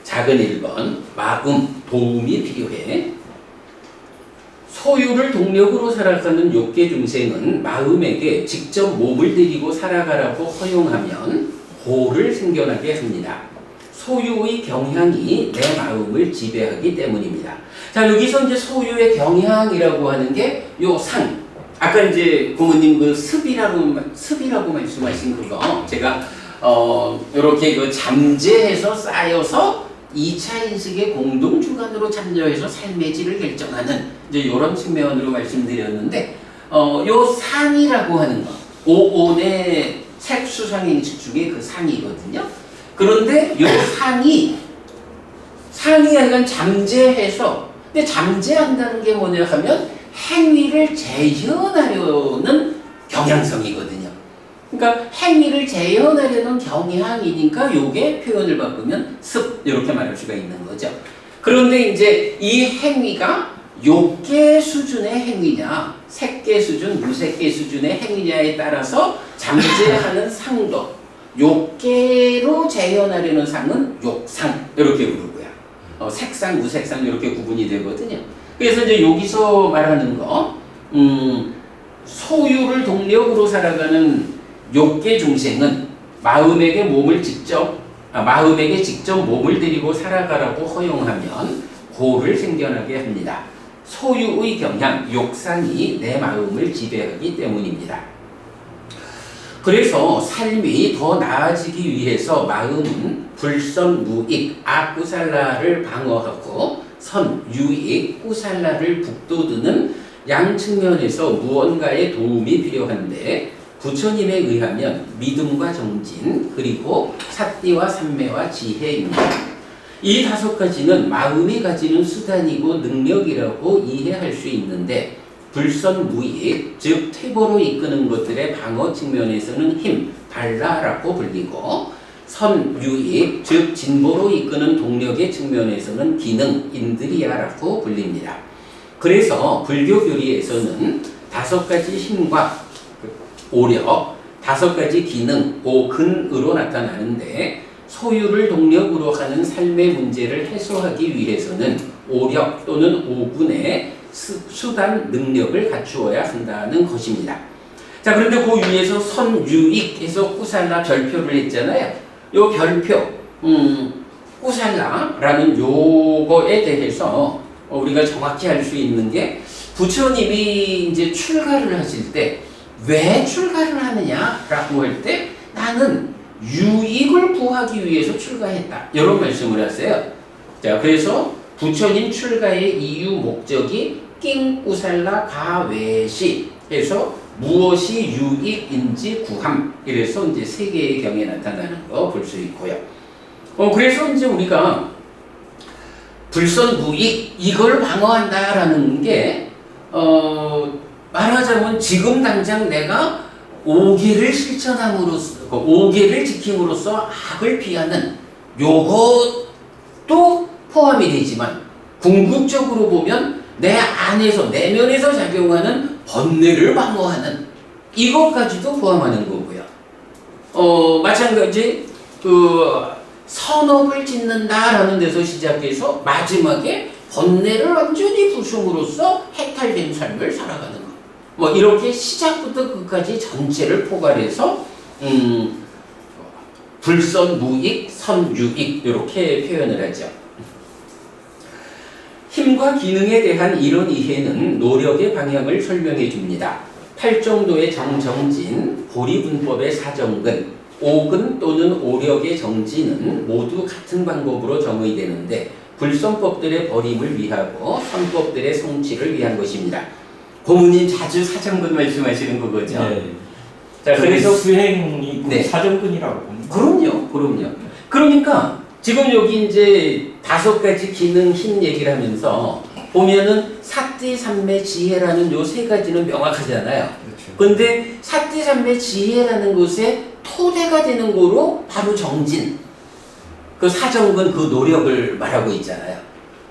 S1: 작은 1번 마음, 도움이 필요해. 소유를 동력으로 살아가는 욕계 중생은 마음에게 직접 몸을 들이고 살아가라고 허용하면 고를 생겨나게 합니다. 소유의 경향이 내 마음을 지배하기 때문입니다. 자, 여기서 이제 소유의 경향이라고 하는 게 요 상. 아까 이제 부모님 그 습이라고 말씀하신 그거 제가 이렇게 그 잠재해서 쌓여서 2차 인식의 공동 주관으로 참여해서 삶의 질을 결정하는 이제 이런 측면으로 말씀드렸는데 요 상이라고 하는 거 오온의 색수상행식 중에 그 상이거든요. 그런데 요 상이 약간 잠재해서 근데 잠재한다는 게 뭐냐 하면 행위를 재현하려는 경향성이거든요. 그러니까 행위를 재현하려는 경향이니까 요게 표현을 바꾸면 습 이렇게 말할 수가 있는 거죠. 그런데 이제 이 행위가 욕계 수준의 행위냐 색계 수준, 무색계 수준의 행위냐에 따라서 잠재하는 상도 욕계로 재현하려는 상은 욕상 이렇게 부르고요. 색상, 무색상 이렇게 구분이 되거든요. 그래서 이제 여기서 말하는 거 소유를 동력으로 살아가는 욕계 중생은 마음에게 직접 몸을 들이고 살아가라고 허용하면 고를 생겨나게 합니다. 소유의 경향, 욕상이 내 마음을 지배하기 때문입니다. 그래서 삶이 더 나아지기 위해서 마음은 불선, 무익, 악구살라를 방어하고 선, 유익, 꾸살라를 북돋우는 양 측면에서 무언가의 도움이 필요한데 부처님에 의하면 믿음과 정진 그리고 사띠와 삼매와 지혜입니다. 이 5가지는 마음이 가지는 수단이고 능력이라고 이해할 수 있는데 불선무익 즉 퇴보로 이끄는 것들의 방어 측면에서는 힘, 발라라고 불리고 선유익 즉 진보로 이끄는 동력의 측면에서는 기능, 인드리아라고 불립니다. 그래서 불교 교리에서는 5가지 힘과 오력, 5가지 기능, 오근으로 나타나는데 소유를 동력으로 하는 삶의 문제를 해소하기 위해서는 오력 또는 오근의 수단, 능력을 갖추어야 한다는 것입니다. 자, 그런데 그 위에서 선유익해서 꾸살라 별표를 했잖아요. 요 별표, 꾸살라라는 요거에 대해서 우리가 정확히 알 수 있는 게 부처님이 이제 출가를 하실 때 왜 출가를 하느냐라고 할 때 나는 유익을 구하기 위해서 출가했다. 이런 말씀을 하세요. 자, 그래서 부처님 출가의 이유 목적이 낑꾸살라 가외시 해서 무엇이 유익인지 구함. 이래서 이제 3개의 경에 나타나는 거 볼 수 있고요. 그래서 이제 우리가 불선무익 이걸 방어한다라는 게 말하자면 지금 당장 내가 5계를 실천함으로써 5계를 지킴으로써 악을 피하는 요것도 포함이 되지만 궁극적으로 보면 내 안에서 내면에서 작용하는 번뇌를 방어하는 이것까지도 포함하는 거고요. 마찬가지 선업을 짓는다라는 데서 시작해서 마지막에 번뇌를 완전히 부숑으로써 해탈된 삶을 살아가는 것. 뭐 이렇게 시작부터 끝까지 전체를 포괄해서 불선무익, 선유익 이렇게 표현을 하죠. 힘과 기능에 대한 이런 이해는 노력의 방향을 설명해 줍니다. 8정도의 정정진, 보리분법의 사정근, 오근 또는 오력의 정진은 모두 같은 방법으로 정의되는데 불선법들의 버림을 위하고 선법들의 성취를 위한 것입니다. 고모님 자주 사정근 말씀하시는 거죠?
S2: 네.
S1: 자, 그래서
S2: 수행이
S1: 네.
S2: 사정근이라고 봅니다.
S1: 그럼요. 그러니까 지금 여기 이제 5가지 기능 힘 얘기를 하면서 보면은 사띠 삼매 지혜라는 요 3가지는 명확하잖아요.
S2: 그렇죠.
S1: 근데 사띠 삼매 지혜라는 것에 토대가 되는 거로 바로 정진, 그 사정근 그 노력을 말하고 있잖아요.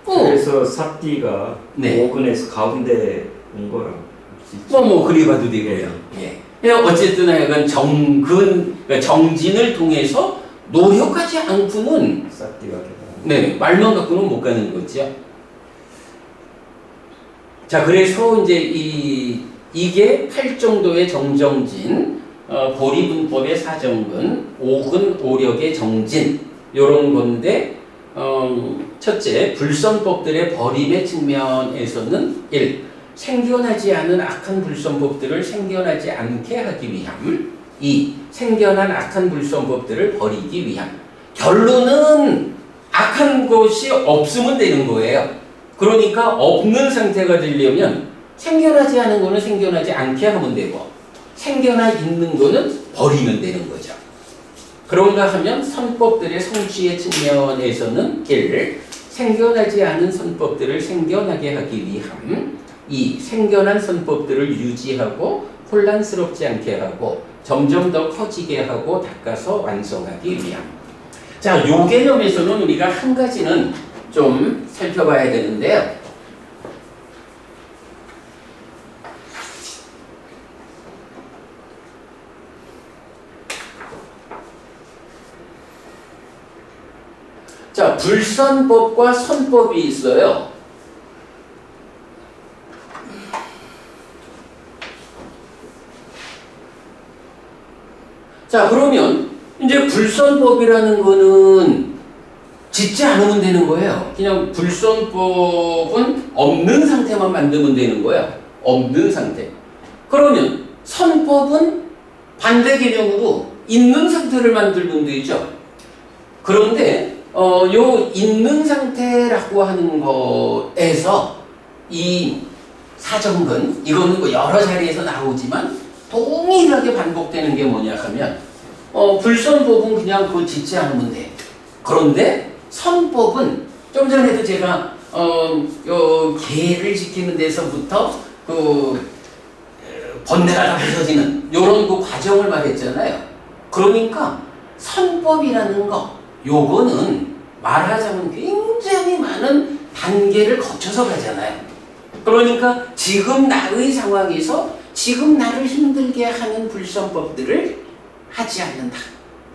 S3: 그래서 사띠가
S1: 네.
S3: 5근에서 가운데 온 거라고 볼수 있죠.
S1: 뭐 그리 봐도 되고요. 예. 어쨌든 하여간 그러니까 정진을 통해서 노력하지 않고는
S3: 사띠가 되다.
S1: 네, 말만 갖고는 못 가는 거죠. 자, 그래서 이제 이게 8정도의 정정진, 보리분법의 사정근, 5근 5력의 정진 요런 건데 첫째, 불선법들의 버림의 측면에서는 1. 생겨나지 않은 악한 불선법들을 생겨나지 않게 하기 위함. 2. 생겨난 악한 불선법들을 버리기 위함. 결론은 악한 것이 없으면 되는 거예요. 그러니까 없는 상태가 되려면 생겨나지 않은 거는 생겨나지 않게 하면 되고 생겨나 있는 거는 버리면 되는 거죠. 그런가 하면 선법들의 성취의 측면에서는 1. 생겨나지 않은 선법들을 생겨나게 하기 위함. 2. 생겨난 선법들을 유지하고 혼란스럽지 않게 하고 점점 더 커지게 하고 닦아서 완성하기 위함. 자, 요 개념에서는 우리가 한 가지는 좀 살펴봐야 되는데요. 자, 불선법과 선법이 있어요. 자, 그러면 이제 불선법이라는 거는 짓지 않으면 되는 거예요. 그냥 불선법은 없는 상태만 만들면 되는 거예요. 없는 상태. 그러면 선법은 반대 개념으로 있는 상태를 만들면 되죠. 그런데 요 있는 상태라고 하는 거에서 이 사정근, 이거는 뭐 여러 자리에서 나오지만 동일하게 반복되는 게 뭐냐 하면 불선법은 그냥 그거 짓지 않으면 돼. 그런데 선법은 좀 전에도 제가 요 계를 지키는 데서부터 그 번뇌가 다 부서지는 요런 그 과정을 말했잖아요. 그러니까 선법이라는 거 요거는 말하자면 굉장히 많은 단계를 거쳐서 가잖아요. 그러니까 지금 나의 상황에서 지금 나를 힘들게 하는 불선법들을 하지 않는다.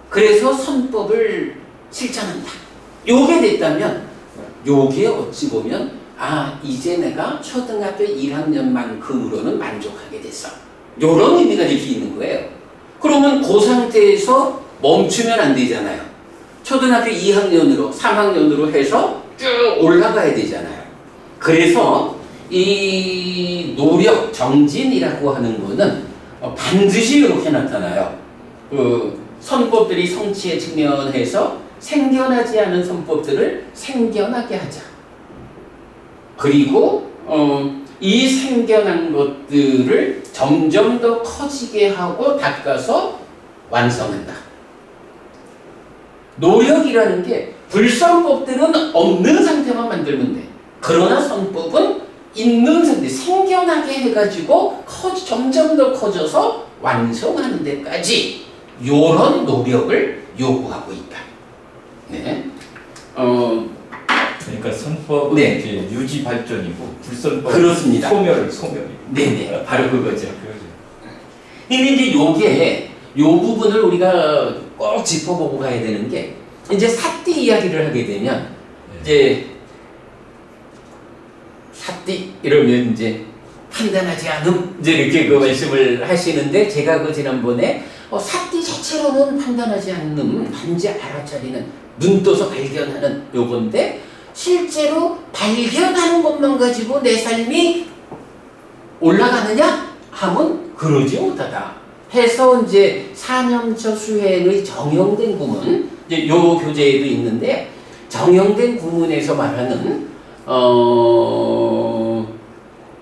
S1: 그래서 선법을 실천한다. 요게 됐다면 요게 어찌 보면 이제 내가 초등학교 1학년만큼으로는 만족하게 됐어. 요런 의미가 될 수 있는 거예요. 그러면 그 상태에서 멈추면 안 되잖아요. 초등학교 2학년으로 3학년으로 해서 쭉 올라가야 되잖아요. 그래서 이 노력, 정진이라고 하는 거는 반드시 이렇게 나타나요. 그 선법들이 성취의 측면에서 생겨나지 않은 선법들을 생겨나게 하자. 그리고 이 생겨난 것들을 점점 더 커지게 하고 닦아서 완성한다. 노력이라는 게 불선법들은 없는 상태만 만들면 돼. 그러나 선법은 있는 상태, 생겨나게 해가지고 점점 더 커져서 완성하는 데까지 요런 노력을 요구하고 있다. 네.
S2: 그러니까 선법은
S1: 네.
S2: 이제 유지 발전이고 불선법은
S1: 그렇습니다.
S2: 소멸이고.
S1: 네네, 바로 그거죠. 근데 이제 요 부분을 우리가 꼭 짚어보고 가야 되는 게 이제 사띠 이야기를 하게 되면 이제 사띠 이러면 이제 판단하지 않음 이제 이렇게 그 말씀을 하시는데 제가 그 지난번에 사띠 자체로는 판단하지 않는 단지 알아차리는 눈 떠서 발견하는 요건데 실제로 발견하는 것만 가지고 내 삶이 올라가느냐 하면 그러지 못하다 해서 이제 사념처 수행의 정형된 구문 이제 요 교재에도 있는데 정형된 구문에서 말하는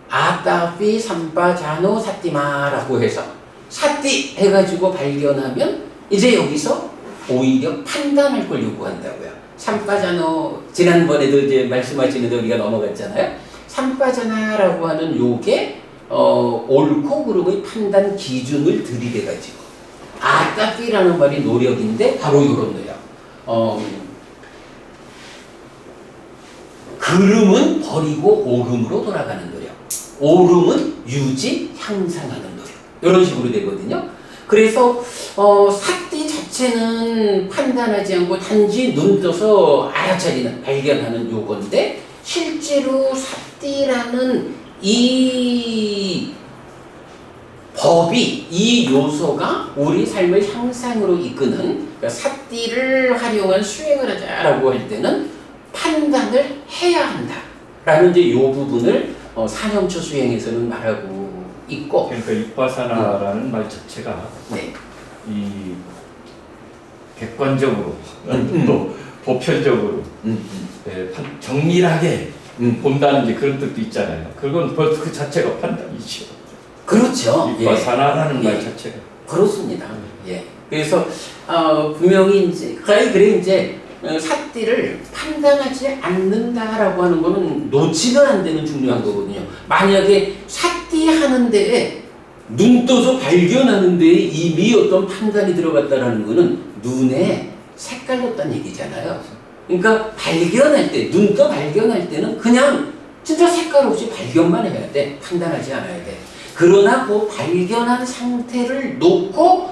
S1: 아따피 삼바자노 사띠마라고 해서 사띠 해가지고 발견하면 이제 여기서 오히려 판단할 걸 요구한다고요. 삼빠자노 지난번에도 이제 말씀하시는데 우리가 넘어갔잖아요. 삼빠자나라고 하는 요게 옳고 그름의 판단 기준을 들이대가지고 아따삐라는 말이 노력인데 바로 이런 노력. 그름은 버리고 옳음으로 돌아가는 노력. 옳음은 유지, 향상하는 노력. 이런 식으로 되거든요. 그래서 삿띠 자체는 판단하지 않고 단지 눈 떠서 알아차리는, 발견하는 요건데 실제로 삿띠라는 이 법이, 이 요소가 우리 삶을 향상으로 이끄는, 그러니까 삿띠를 활용한 수행을 하자라고 할 때는 판단을 해야 한다라는 이제 요 부분을 사념초 수행에서는 말하고 있고.
S2: 그러니까 입바사나라는 말 자체가
S1: 네.
S2: 이 객관적으로 또 보편적으로 정밀하게 본다는 이제 그런 뜻도 있잖아요. 그건 벌써 그 자체가 판단이죠.
S1: 그렇죠.
S2: 입바사나라는
S1: 예.
S2: 말 자체가.
S1: 그렇습니다. 예. 그래서 분명히 이제 그래 이제 삿띠를 판단하지 않는다라고 하는 거는 놓치면 안 되는 중요한 거거든요. 만약에 삿띠 하는 데에 눈 떠서 발견하는 데에 이미 어떤 판단이 들어갔다라는 거는 눈에 색깔 뒀다는 얘기잖아요. 그러니까 발견할 때, 눈 떠 발견할 때는 그냥 진짜 색깔 없이 발견만 해야 돼. 판단하지 않아야 돼. 그러나 그 발견한 상태를 놓고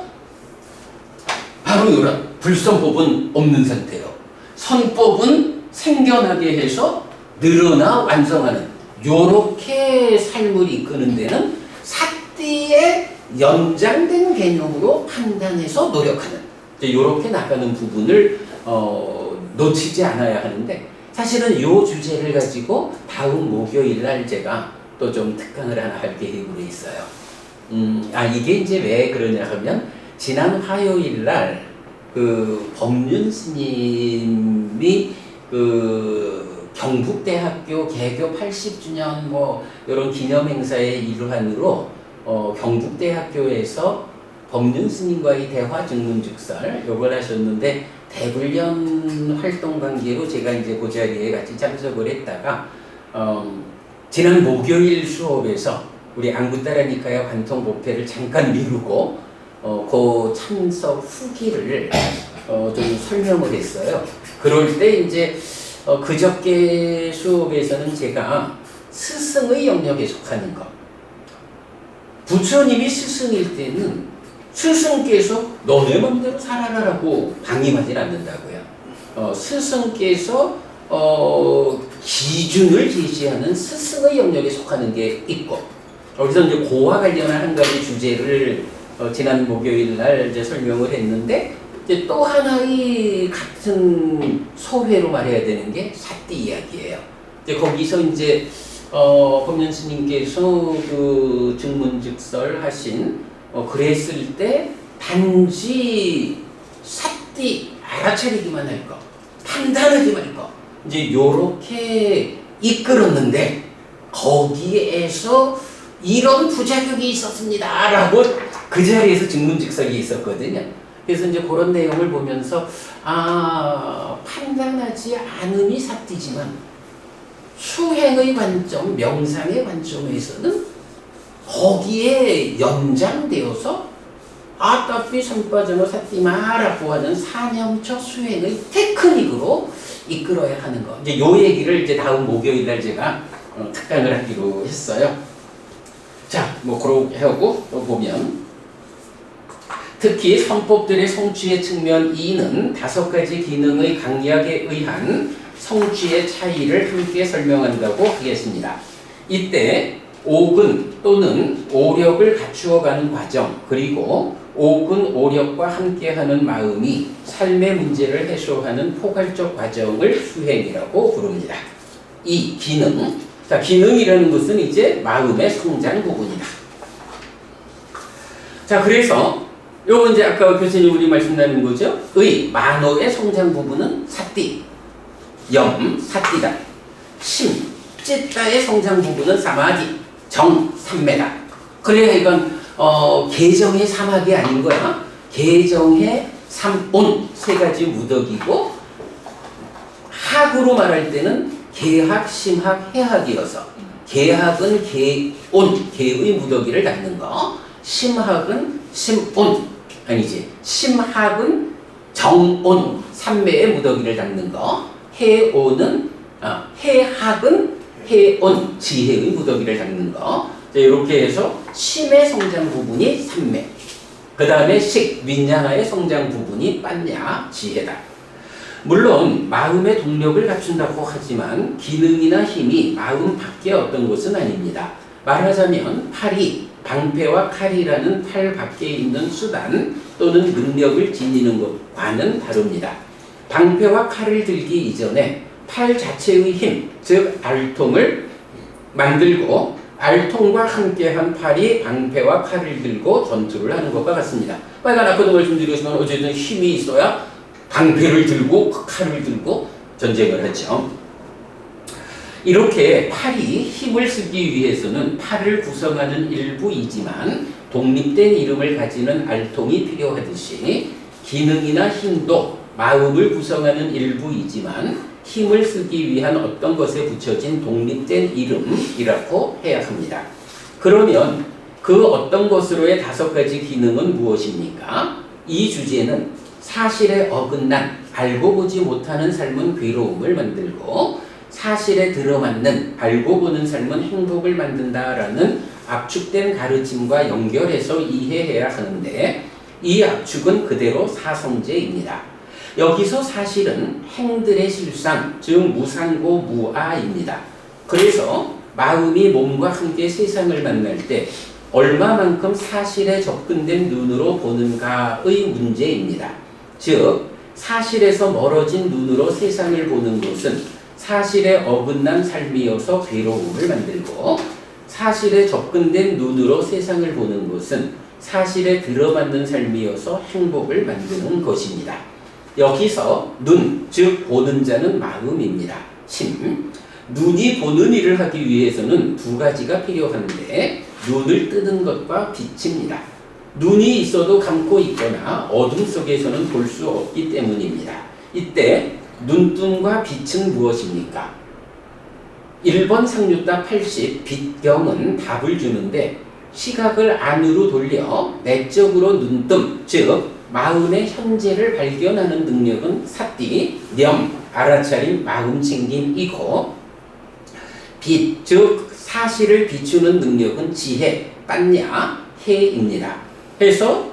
S1: 바로 이런 불성법은 없는 상태로 선법은 생겨나게 해서 늘어나 완성하는 요렇게 삶을 이끄는 데는 삿띠의 연장된 개념으로 판단해서 노력하는 요렇게 나가는 부분을 놓치지 않아야 하는데, 사실은 요 주제를 가지고 다음 목요일 날 제가 또 좀 특강을 하나 할 계획으로 있어요. 이게 이제 왜 그러냐 하면 지난 화요일 날 그 법륜 스님이 그 경북대학교 개교 80주년 뭐 이런 기념 행사의 일환으로 경북대학교에서 법륜 스님과의 대화 증문즉설 요걸 하셨는데, 대불련 활동 관계로 제가 이제 그 자리에 같이 참석을 했다가 지난 목요일 수업에서 우리 안구따라니카야 관통 법회를 잠깐 미루고 그 참석 후기를 좀 설명을 했어요. 그럴 때 이제 그저께 수업에서는 제가 스승의 영역에 속하는 것, 부처님이 스승일 때는 스승께서 너네 맘대로 살아라라고 방임하진 않는다고요. 스승께서 기준을 제시하는 스승의 영역에 속하는 게 있고, 여기서 이제 고와 관련한 한 가지 주제를 지난 목요일 날 이제 설명을 했는데, 이제 또 하나의 같은 소회로 말해야 되는 게 삿띠 이야기예요. 이제 거기서 이제 법륜 스님께서 그 증문즉설 하신 그랬을 때 단지 삿띠 알아차리기만 할 거, 판단하기만 할 거, 이제 요렇게 이끌었는데 거기에서 이런 부작용이 있었습니다 라고 그 자리에서 증문즉설이 있었거든요. 그래서 이제 그런 내용을 보면서 판단하지 않음이 삿띠지만 수행의 관점, 명상의 관점에서는 거기에 연장되어서 아따삐 삼빠전어 삿띠마라고 하는 사념처 수행의 테크닉으로 이끌어야 하는 거. 이제 요 얘기를 이제 다음 목요일 날 제가 특강을 하기로 했어요. 자, 뭐 그렇게 하고 또 보면 특히 성법들의 성취의 측면 2는 5가지 기능의 강약에 의한 성취의 차이를 함께 설명한다고 하겠습니다. 이때 옥은 또는 오력을 갖추어가는 과정, 그리고 옥은 오력과 함께하는 마음이 삶의 문제를 해소하는 포괄적 과정을 수행이라고 부릅니다. 이 기능, 자, 기능이라는 것은 이제 마음의 성장 부분이다. 자, 그래서 요거 이제 아까 교수님 우리 말씀 나눈 거죠. 의, 만호의 성장 부분은 삿띠, 염, 삿띠다. 심, 찌따의 성장 부분은 사마디, 정, 삼매다. 그래야 이건 개정의 사막이 아닌 거야. 개정의 삼온, 3가지 무덕이고 학으로 말할 때는 계학, 심학, 해학이어서 계학은 계온, 계의 무더기를 닦는 거, 심학은 심온, 아니지, 심학은 정온, 삼매의 무더기를 닦는 거, 해온은 해학은 해온, 지혜의 무더기를 닦는 거. 자, 이렇게 해서 심의 성장 부분이 삼매, 그 다음에 식, 윈양하의 성장 부분이 빤야, 지혜다. 물론 마음의 동력을 갖춘다고 하지만 기능이나 힘이 마음 밖에 어떤 것은 아닙니다. 말하자면 팔이 방패와 칼이라는 팔 밖에 있는 수단 또는 능력을 지니는 것과는 다릅니다. 방패와 칼을 들기 이전에 팔 자체의 힘, 즉 알통을 만들고 알통과 함께한 팔이 방패와 칼을 들고 전투를 하는 것과 같습니다. 빨간 아까도 말씀드렸지만 어쨌든 힘이 있어야 방패를 들고 칼을 들고 전쟁을 하죠. 이렇게 팔이 힘을 쓰기 위해서는 팔을 구성하는 일부이지만 독립된 이름을 가지는 알통이 필요하듯이 기능이나 힘도 마음을 구성하는 일부이지만 힘을 쓰기 위한 어떤 것에 붙여진 독립된 이름이라고 해야 합니다. 그러면 그 어떤 것으로의 5가지 기능은 무엇입니까? 이 주제는 사실에 어긋난 알고 보지 못하는 삶은 괴로움을 만들고 사실에 들어맞는 알고 보는 삶은 행복을 만든다라는 압축된 가르침과 연결해서 이해해야 하는데 이 압축은 그대로 사성제입니다. 여기서 사실은 행들의 실상, 즉 무상고 무아입니다. 그래서 마음이 몸과 함께 세상을 만날 때 얼마만큼 사실에 접근된 눈으로 보는가의 문제입니다. 즉 사실에서 멀어진 눈으로 세상을 보는 것은 사실에 어긋난 삶이어서 괴로움을 만들고 사실에 접근된 눈으로 세상을 보는 것은 사실에 들어맞는 삶이어서 행복을 만드는 것입니다. 여기서 눈, 즉 보는 자는 마음입니다. 심, 눈이 보는 일을 하기 위해서는 2가지가 필요한데 눈을 뜨는 것과 빛입니다. 눈이 있어도 감고 있거나 어둠 속에서는 볼 수 없기 때문입니다. 이때 눈뜸과 빛은 무엇입니까? 1번 상류따 80 빛경은 답을 주는데 시각을 안으로 돌려 내적으로 눈뜸, 즉 마음의 현재를 발견하는 능력은 사띠, 념, 알아차림, 마음챙김이고 빛, 즉 사실을 비추는 능력은 지혜, 빤야, 해입니다. 그래서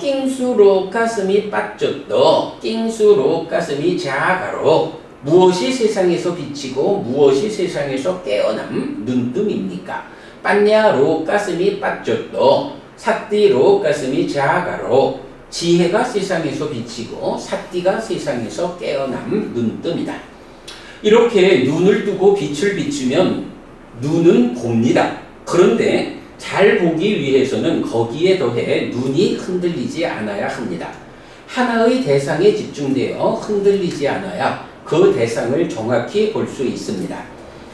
S1: 낑수로 가슴이 빠졌도 낑수로 가슴이 자가로 무엇이 세상에서 비치고 무엇이 세상에서 깨어남 눈뜸입니까? 빤야로 가슴이 빠졌도 사띠로 가슴이 자가로 지혜가 세상에서 비치고 사띠가 세상에서 깨어남 눈뜸이다. 이렇게 눈을 뜨고 빛을 비추면 눈은 봅니다. 그런데 잘 보기 위해서는 거기에 더해 눈이 흔들리지 않아야 합니다. 하나의 대상에 집중되어 흔들리지 않아야 그 대상을 정확히 볼 수 있습니다.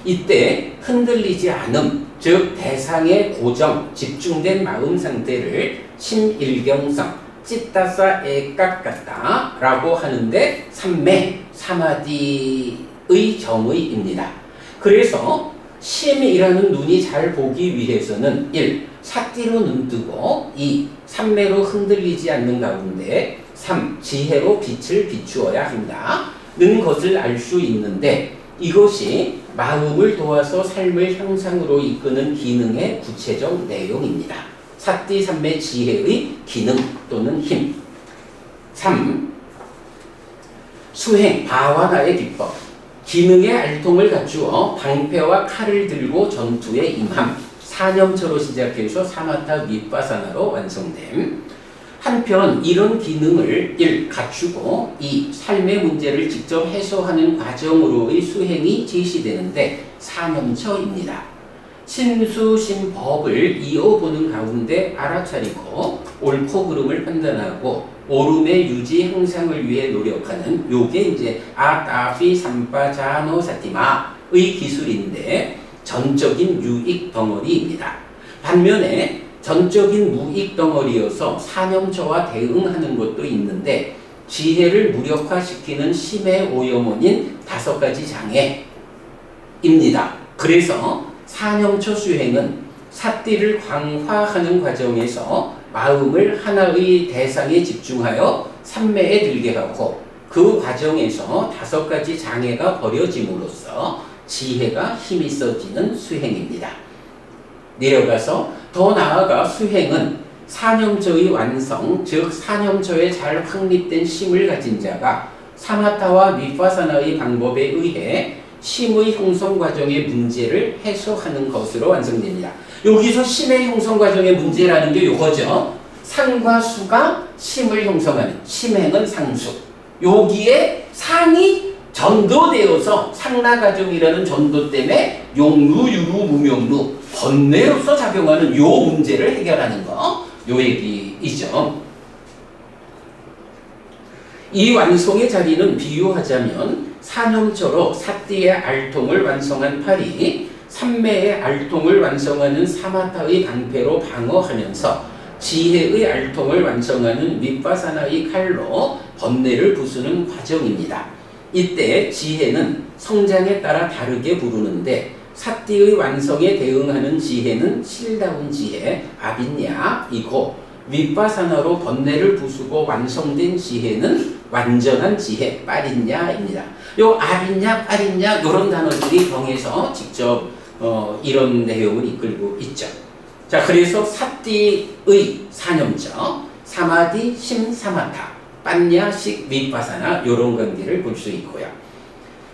S1: 이때 흔들리지 않음, 즉 대상의 고정, 집중된 마음 상태를 심일경성, 찌따싸 애깍같다 라고 하는데 삼매, 사마디의 정의입니다. 그래서 심이라는 눈이 잘 보기 위해서는 1. 사띠로 눈뜨고 2. 삼매로 흔들리지 않는 가운데 3. 지혜로 빛을 비추어야 한다 는 것을 알 수 있는데 이것이 마음을 도와서 삶을 향상으로 이끄는 기능의 구체적 내용입니다. 사띠 삼매 지혜의 기능 또는 힘. 3. 수행, 바와나의 기법. 기능의 알통을 갖추어 방패와 칼을 들고 전투에 임함. 사념처로 시작해서 사마타 윗바사나로 완성됨. 한편 이런 기능을 1. 갖추고 2. 삶의 문제를 직접 해소하는 과정으로의 수행이 제시되는데 사념처입니다. 심수심법을 이어보는 가운데 알아차리고 옳고 그름을 판단하고 오름의 유지 향상을 위해 노력하는 요게 이제 아따피 삼바자노 사티마의 기술인데 전적인 유익 덩어리입니다. 반면에 전적인 무익 덩어리여서 사념처와 대응하는 것도 있는데 지혜를 무력화시키는 심의 오염원인 5가지 장애입니다. 그래서 사념초 수행은 삿띠를 광화하는 과정에서 마음을 하나의 대상에 집중하여 삼매에 들게 하고 그 과정에서 5가지 장애가 버려짐으로써 지혜가 힘이 써지는 수행입니다. 내려가서 더 나아가 수행은 사념초의 완성, 즉 사념초에 잘 확립된 심을 가진 자가 사마타와 비파사나의 방법에 의해 심의 형성 과정의 문제를 해소하는 것으로 완성됩니다. 여기서 심의 형성 과정의 문제라는 게 요거죠. 상과 수가 심을 형성하는, 심행은 상수. 여기에 상이 전도되어서 상라가정이라는 전도 때문에 용루, 유루, 무명루, 번뇌로서 작용하는 요 문제를 해결하는 거, 요 얘기이죠. 이 완성의 자리는 비유하자면 사념초로 삿띠의 알통을 완성한 팔이 삼매의 알통을 완성하는 사마타의 방패로 방어하면서 지혜의 알통을 완성하는 윗바사나의 칼로 번뇌를 부수는 과정입니다. 이때 지혜는 성장에 따라 다르게 부르는데 삿띠의 완성에 대응하는 지혜는 실다운 지혜, 아빈야이고 윗바사나로 번뇌를 부수고 완성된 지혜는 완전한 지혜, 빠린야입니다. 요 아빈야, 빠린야 이런 단어들이 경에서 직접 이런 내용을 이끌고 있죠. 자, 그래서 삿띠의 사념적, 사마디, 심, 사마타, 빤야식, 윗바사나 이런 관계를 볼 수 있고요.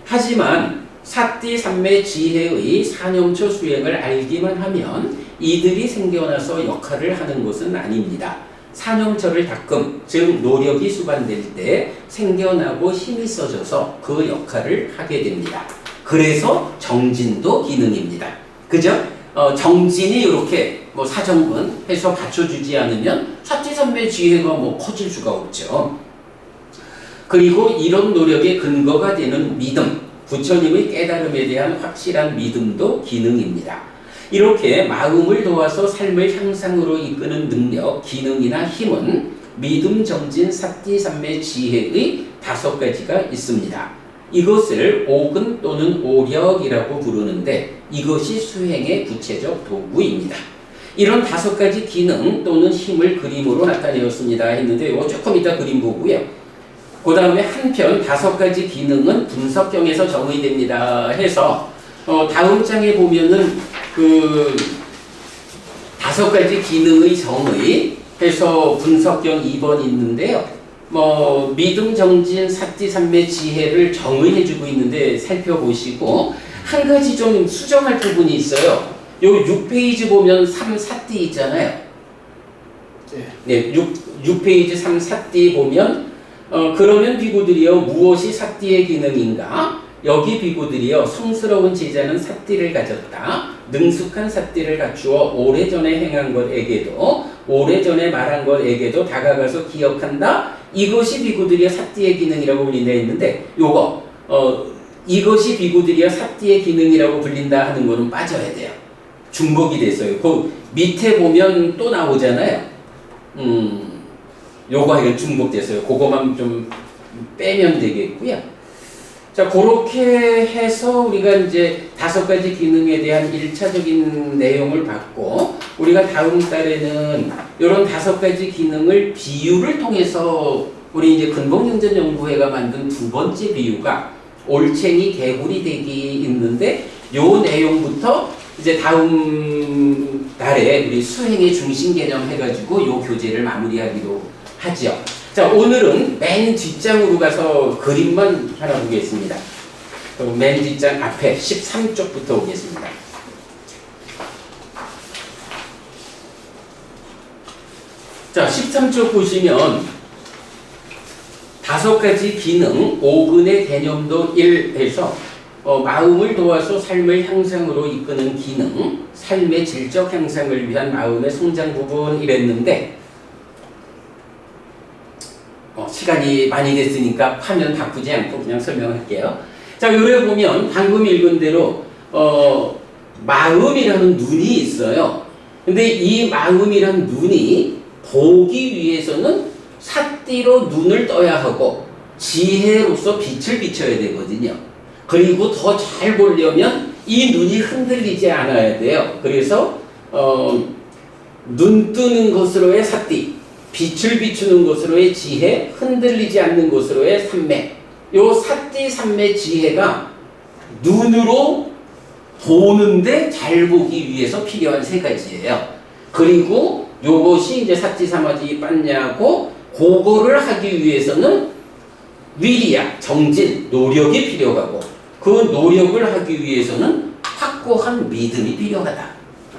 S1: 하지만 삿띠 삼매 지혜의 사념초 수행을 알기만 하면 이들이 생겨나서 역할을 하는 것은 아닙니다. 사념초를 닦음, 즉 노력이 수반될 때 생겨나고 힘이 써져서 그 역할을 하게 됩니다. 그래서 정진도 기능입니다. 그죠? 정진이 이렇게 뭐 사정분 해서 받쳐주지 않으면 삿띠삼매 지혜가 뭐 커질 수가 없죠. 그리고 이런 노력의 근거가 되는 믿음, 부처님의 깨달음에 대한 확실한 믿음도 기능입니다. 이렇게 마음을 도와서 삶을 향상으로 이끄는 능력, 기능이나 힘은 믿음, 정진, 삿띠삼매 지혜의 5가지가 있습니다. 이것을 오근 또는 오력이라고 부르는데 이것이 수행의 구체적 도구입니다. 이런 5가지 기능 또는 힘을 그림으로 나타내었습니다 했는데 이거 조금 이따 그림 보고요. 그 다음에 한편 5가지 기능은 분석경에서 정의됩니다 해서 다음 장에 보면은 그 5가지 기능의 정의 해서 분석경 2번 있는데요. 뭐 믿음, 정진, 삿띠삼매 지혜를 정의해주고 있는데 살펴보시고 한 가지 좀 수정할 부분이 있어요. 요 6페이지 보면 3삿띠 있잖아요. 네, 6페이지 3삿띠 보면 그러면 비구들이여 무엇이 삿띠의 기능인가? 여기 비구들이여 성스러운 제자는 삿띠를 가졌다. 능숙한 삿띠를 갖추어 오래전에 행한 것에게도 오래전에 말한 것에게도 다가가서 기억한다. 이것이 비구들이여 삿띠의 기능이라고 불린다 했는데 요거 이것이 비구들이여 삿띠의 기능이라고 불린다 하는 거는 빠져야 돼요. 중복이 됐어요. 그 밑에 보면 또 나오잖아요. 요거 이거 중복됐어요. 그거만 좀 빼면 되겠고요. 자, 그렇게 해서 우리가 이제 5가지 기능에 대한 1차적인 내용을 받고 우리가 다음 달에는 이런 5가지 기능을 비유를 통해서 우리 이제 근본경전연구회가 만든 2번째 비유가 올챙이 개구리 대기 있는데 요 내용부터 이제 다음 달에 우리 수행의 중심 개념 해가지고 요 교재를 마무리하기로 하죠. 자, 오늘은 맨 뒷장으로 가서 그림만 하나 보겠습니다. 맨 뒷장 앞에 13쪽부터 오겠습니다. 자, 13쪽 보시면 5가지 기능, 5근의 개념도 1해서 마음을 도와서 삶을 향상으로 이끄는 기능, 삶의 질적 향상을 위한 마음의 성장 부분 이랬는데 시간이 많이 됐으니까 화면 바꾸지 않고 그냥 설명할게요. 자, 요래 보면 방금 읽은 대로 마음이라는 눈이 있어요. 근데 이 마음이라는 눈이 보기 위해서는 삿띠로 눈을 떠야 하고 지혜로서 빛을 비춰야 되거든요. 그리고 더 잘 보려면 이 눈이 흔들리지 않아야 돼요. 그래서 눈 뜨는 것으로의 삿띠, 빛을 비추는 것으로의 지혜, 흔들리지 않는 것으로의 삼매. 요 삿띠, 삼매, 지혜가 눈으로 보는데 잘 보기 위해서 필요한 세 가지예요. 그리고 요것이 이제 삿띠, 사마지, 빠냐고 그거를 하기 위해서는 위리야, 정진, 노력이 필요하고 그 노력을 하기 위해서는 확고한 믿음이 필요하다.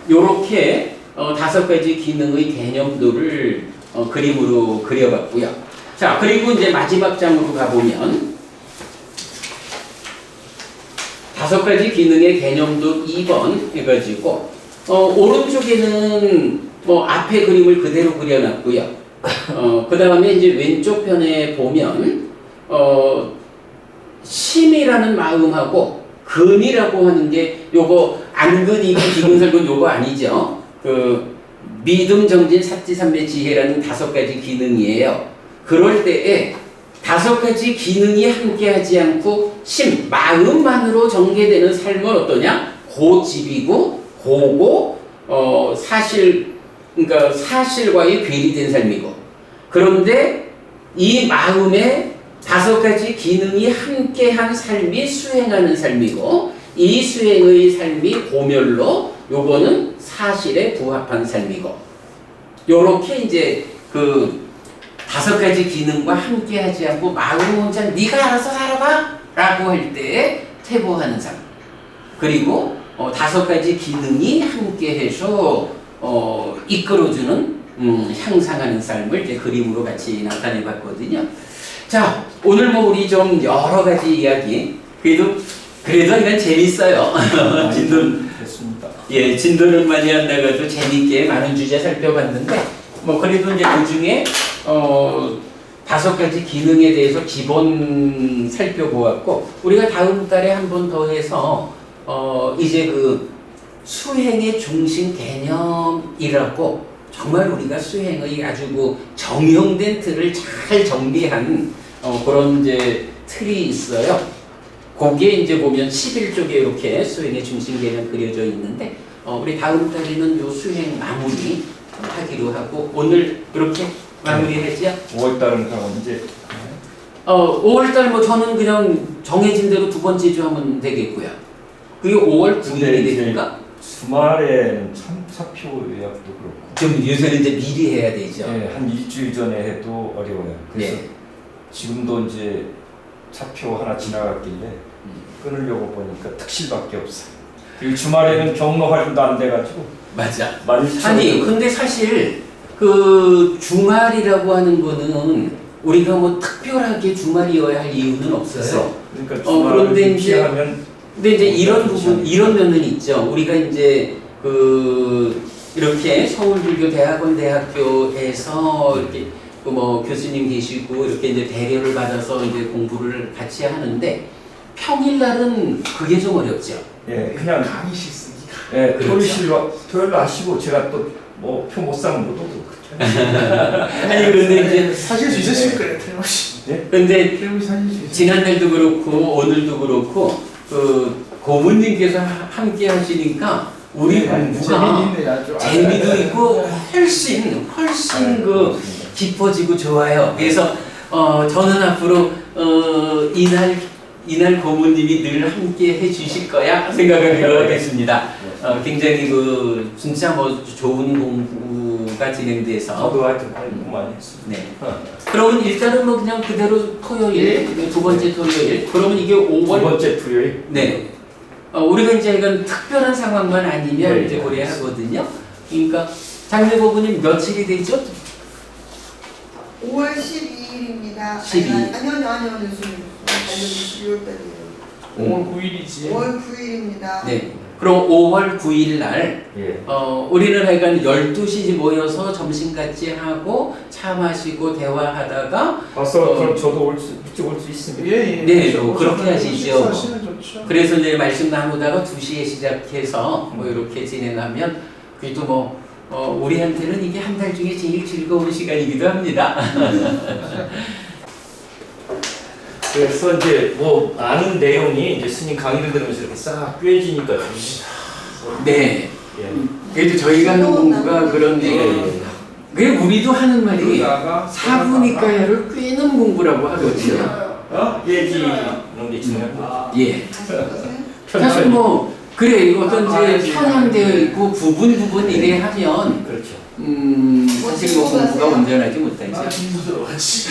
S1: 요렇게 5가지 기능의 개념들을 그림으로 그려봤고요. 자, 그리고 이제 마지막 장으로 가보면 5가지 기능의 개념도 2번 해가지고 오른쪽에는 뭐 앞에 그림을 그대로 그려놨고요. 그 다음에 이제 왼쪽 편에 보면 심이라는 마음하고 근이라고 하는 게 요거 안근이고 기근설근 요거 아니죠. 그 믿음, 정진, 삿지, 삼매, 지혜라는 5가지 기능이에요. 그럴 때에 5가지 기능이 함께하지 않고 심, 마음만으로 전개되는 삶은 어떠냐? 고집이고 고고 사실, 그러니까 사실과의 괴리된 삶이고, 그런데 이 마음에 5가지 기능이 함께한 삶이 수행하는 삶이고, 이 수행의 삶이 고멸로 요거는 사실에 부합한 삶이고, 요렇게 이제 그 5가지 기능과 함께하지 않고 마음 혼자 네가 알아서 살아봐 라고 할 때에 퇴보하는 삶, 그리고 5가지 기능이 함께해서 이끌어주는 향상하는 삶을 이제 그림으로 같이 나타내 봤거든요. 자, 오늘 뭐 우리 좀 여러 가지 이야기, 그래도 이건 재밌어요. 진도는 많이 한다고도 재밌게 많은 주제 살펴봤는데, 뭐 그래도 이제 그 중에 5가지 기능에 대해서 기본 살펴보았고, 우리가 다음 달에 한 번 더 해서 이제 그 수행의 중심 개념이라고 정말 우리가 수행의 아주 그 정형된 틀을 잘 정비한 그런 이제 틀이 있어요. 거기에 이제 보면 11쪽에 이렇게 수행의 중심 개념 그려져 있는데, 우리 다음 달에는 요 수행 마무리 하기로 하고, 오늘 이렇게 마무리하죠.
S2: 5월달은 그럼 이제
S1: 5월달 뭐 저는 그냥 정해진 대로 2번째 주 하면 되겠고요. 그게 5월 9일이 되니까
S2: 주말에는 차표 예약도 그렇고
S1: 좀 요새는 이제 미리 해야 되죠.
S2: 네, 한 일주일 전에 해도 어려워요. 그래서
S1: 네.
S2: 지금도 이제 차표 하나 지나갔길래 끊으려고 보니까 특실밖에 없어요. 그리고 주말에는 경로 활동도 안 돼가지고
S1: 맞아.
S2: 많이
S1: 아니 근데 사실 그 주말이라고 하는 거는 우리가 뭐 특별하게 주말이어야 할 이유는 없어요.
S2: 그러니까 주말을
S1: 그런데 이제
S2: 피하면
S1: 근데 이제 이런 부분, 이런 면은 있죠. 우리가 이제 그 이렇게 서울불교대학원 대학교에서 이렇게 그 뭐 교수님 계시고 이렇게 이제 배려를 받아서 이제 공부를 같이 하는데, 평일날은 그게 좀 어렵죠.
S2: 예, 그냥
S4: 강의 실습이니까.
S2: 예,
S1: 그렇죠.
S2: 토요일로 하시고 제가 또 뭐 표 못 사면 못 오고
S1: 아니 그런데 이제
S4: 사실 수 있으실 거예요, 태영씨.
S1: 근데
S4: 태영씨 사실 수 있어요.
S1: 지난달도 그렇고 오늘도 그렇고 그 고문님께서 함께 하시니까 우리 공부가
S4: 재미있네, 아주.
S1: 재미도 있고 훨씬 그 깊어지고 좋아요. 그래서 저는 앞으로 이날 고모님이 늘 함께 해주실 거야 생각을 하겠습니다. 굉장히 그 진짜 뭐 좋은 공부가 진행돼서.
S2: 저도 하여튼 공부 많이 했습니다.
S1: 네. 그러면 일단은 뭐 그냥 그대로 토요일, 2번째 토요일. 그러면 이게 5월.
S2: 2번째 토요일.
S1: 네. 우리가 이제 이건 특별한 상황만 아니면
S2: 네,
S1: 이제
S2: 네.
S1: 고려하거든요. 그러니까 장례고분님 며칠이 되죠?
S5: 5월 12일입니다.
S1: 12일.
S5: 아니요, 교수님. 알려주신 6월달이에요.
S4: 5월 9일이지.
S5: 5월 9일입니다.
S1: 네. 그럼 5월 9일 날
S2: 예.
S1: 우리는 하여간 12시 모여서 점심같이 하고 차 마시고 대화하다가
S2: 와서 그럼 저도 일찍 올 수 있습니다.
S4: 예.
S1: 네, 그렇게 하시죠.
S4: 식사하시면 좋죠.
S1: 그래서 이제 말씀 나누다가 2시에 시작해서 뭐 이렇게 진행하면 그래도 뭐 우리한테는 이게 한 달 중에 제일 즐거운 시간이기도 합니다.
S2: 그래서 이제 뭐 아는 내용이 이제 스님 강의를 들으면서 이렇게 싹 꿰지니까
S1: 네.
S2: 예.
S1: 그래도 저희가 하는 공부가 그런
S2: 예.
S1: 그 우리도 하는 말이
S4: 그러다가
S1: 사부니까야를 꿰는 공부라고 하거든요.
S2: 꿰지 이런 게 중요합니다.
S1: 예.
S5: 하시거든.
S1: 사실 뭐 그래 이거 어떤 이제
S4: 아,
S1: 편향되어 있고 부분 이래 하면
S2: 그렇죠.
S1: 사실 뭐 공부가 온전하지 못하죠.
S4: 나 공부 들어가지.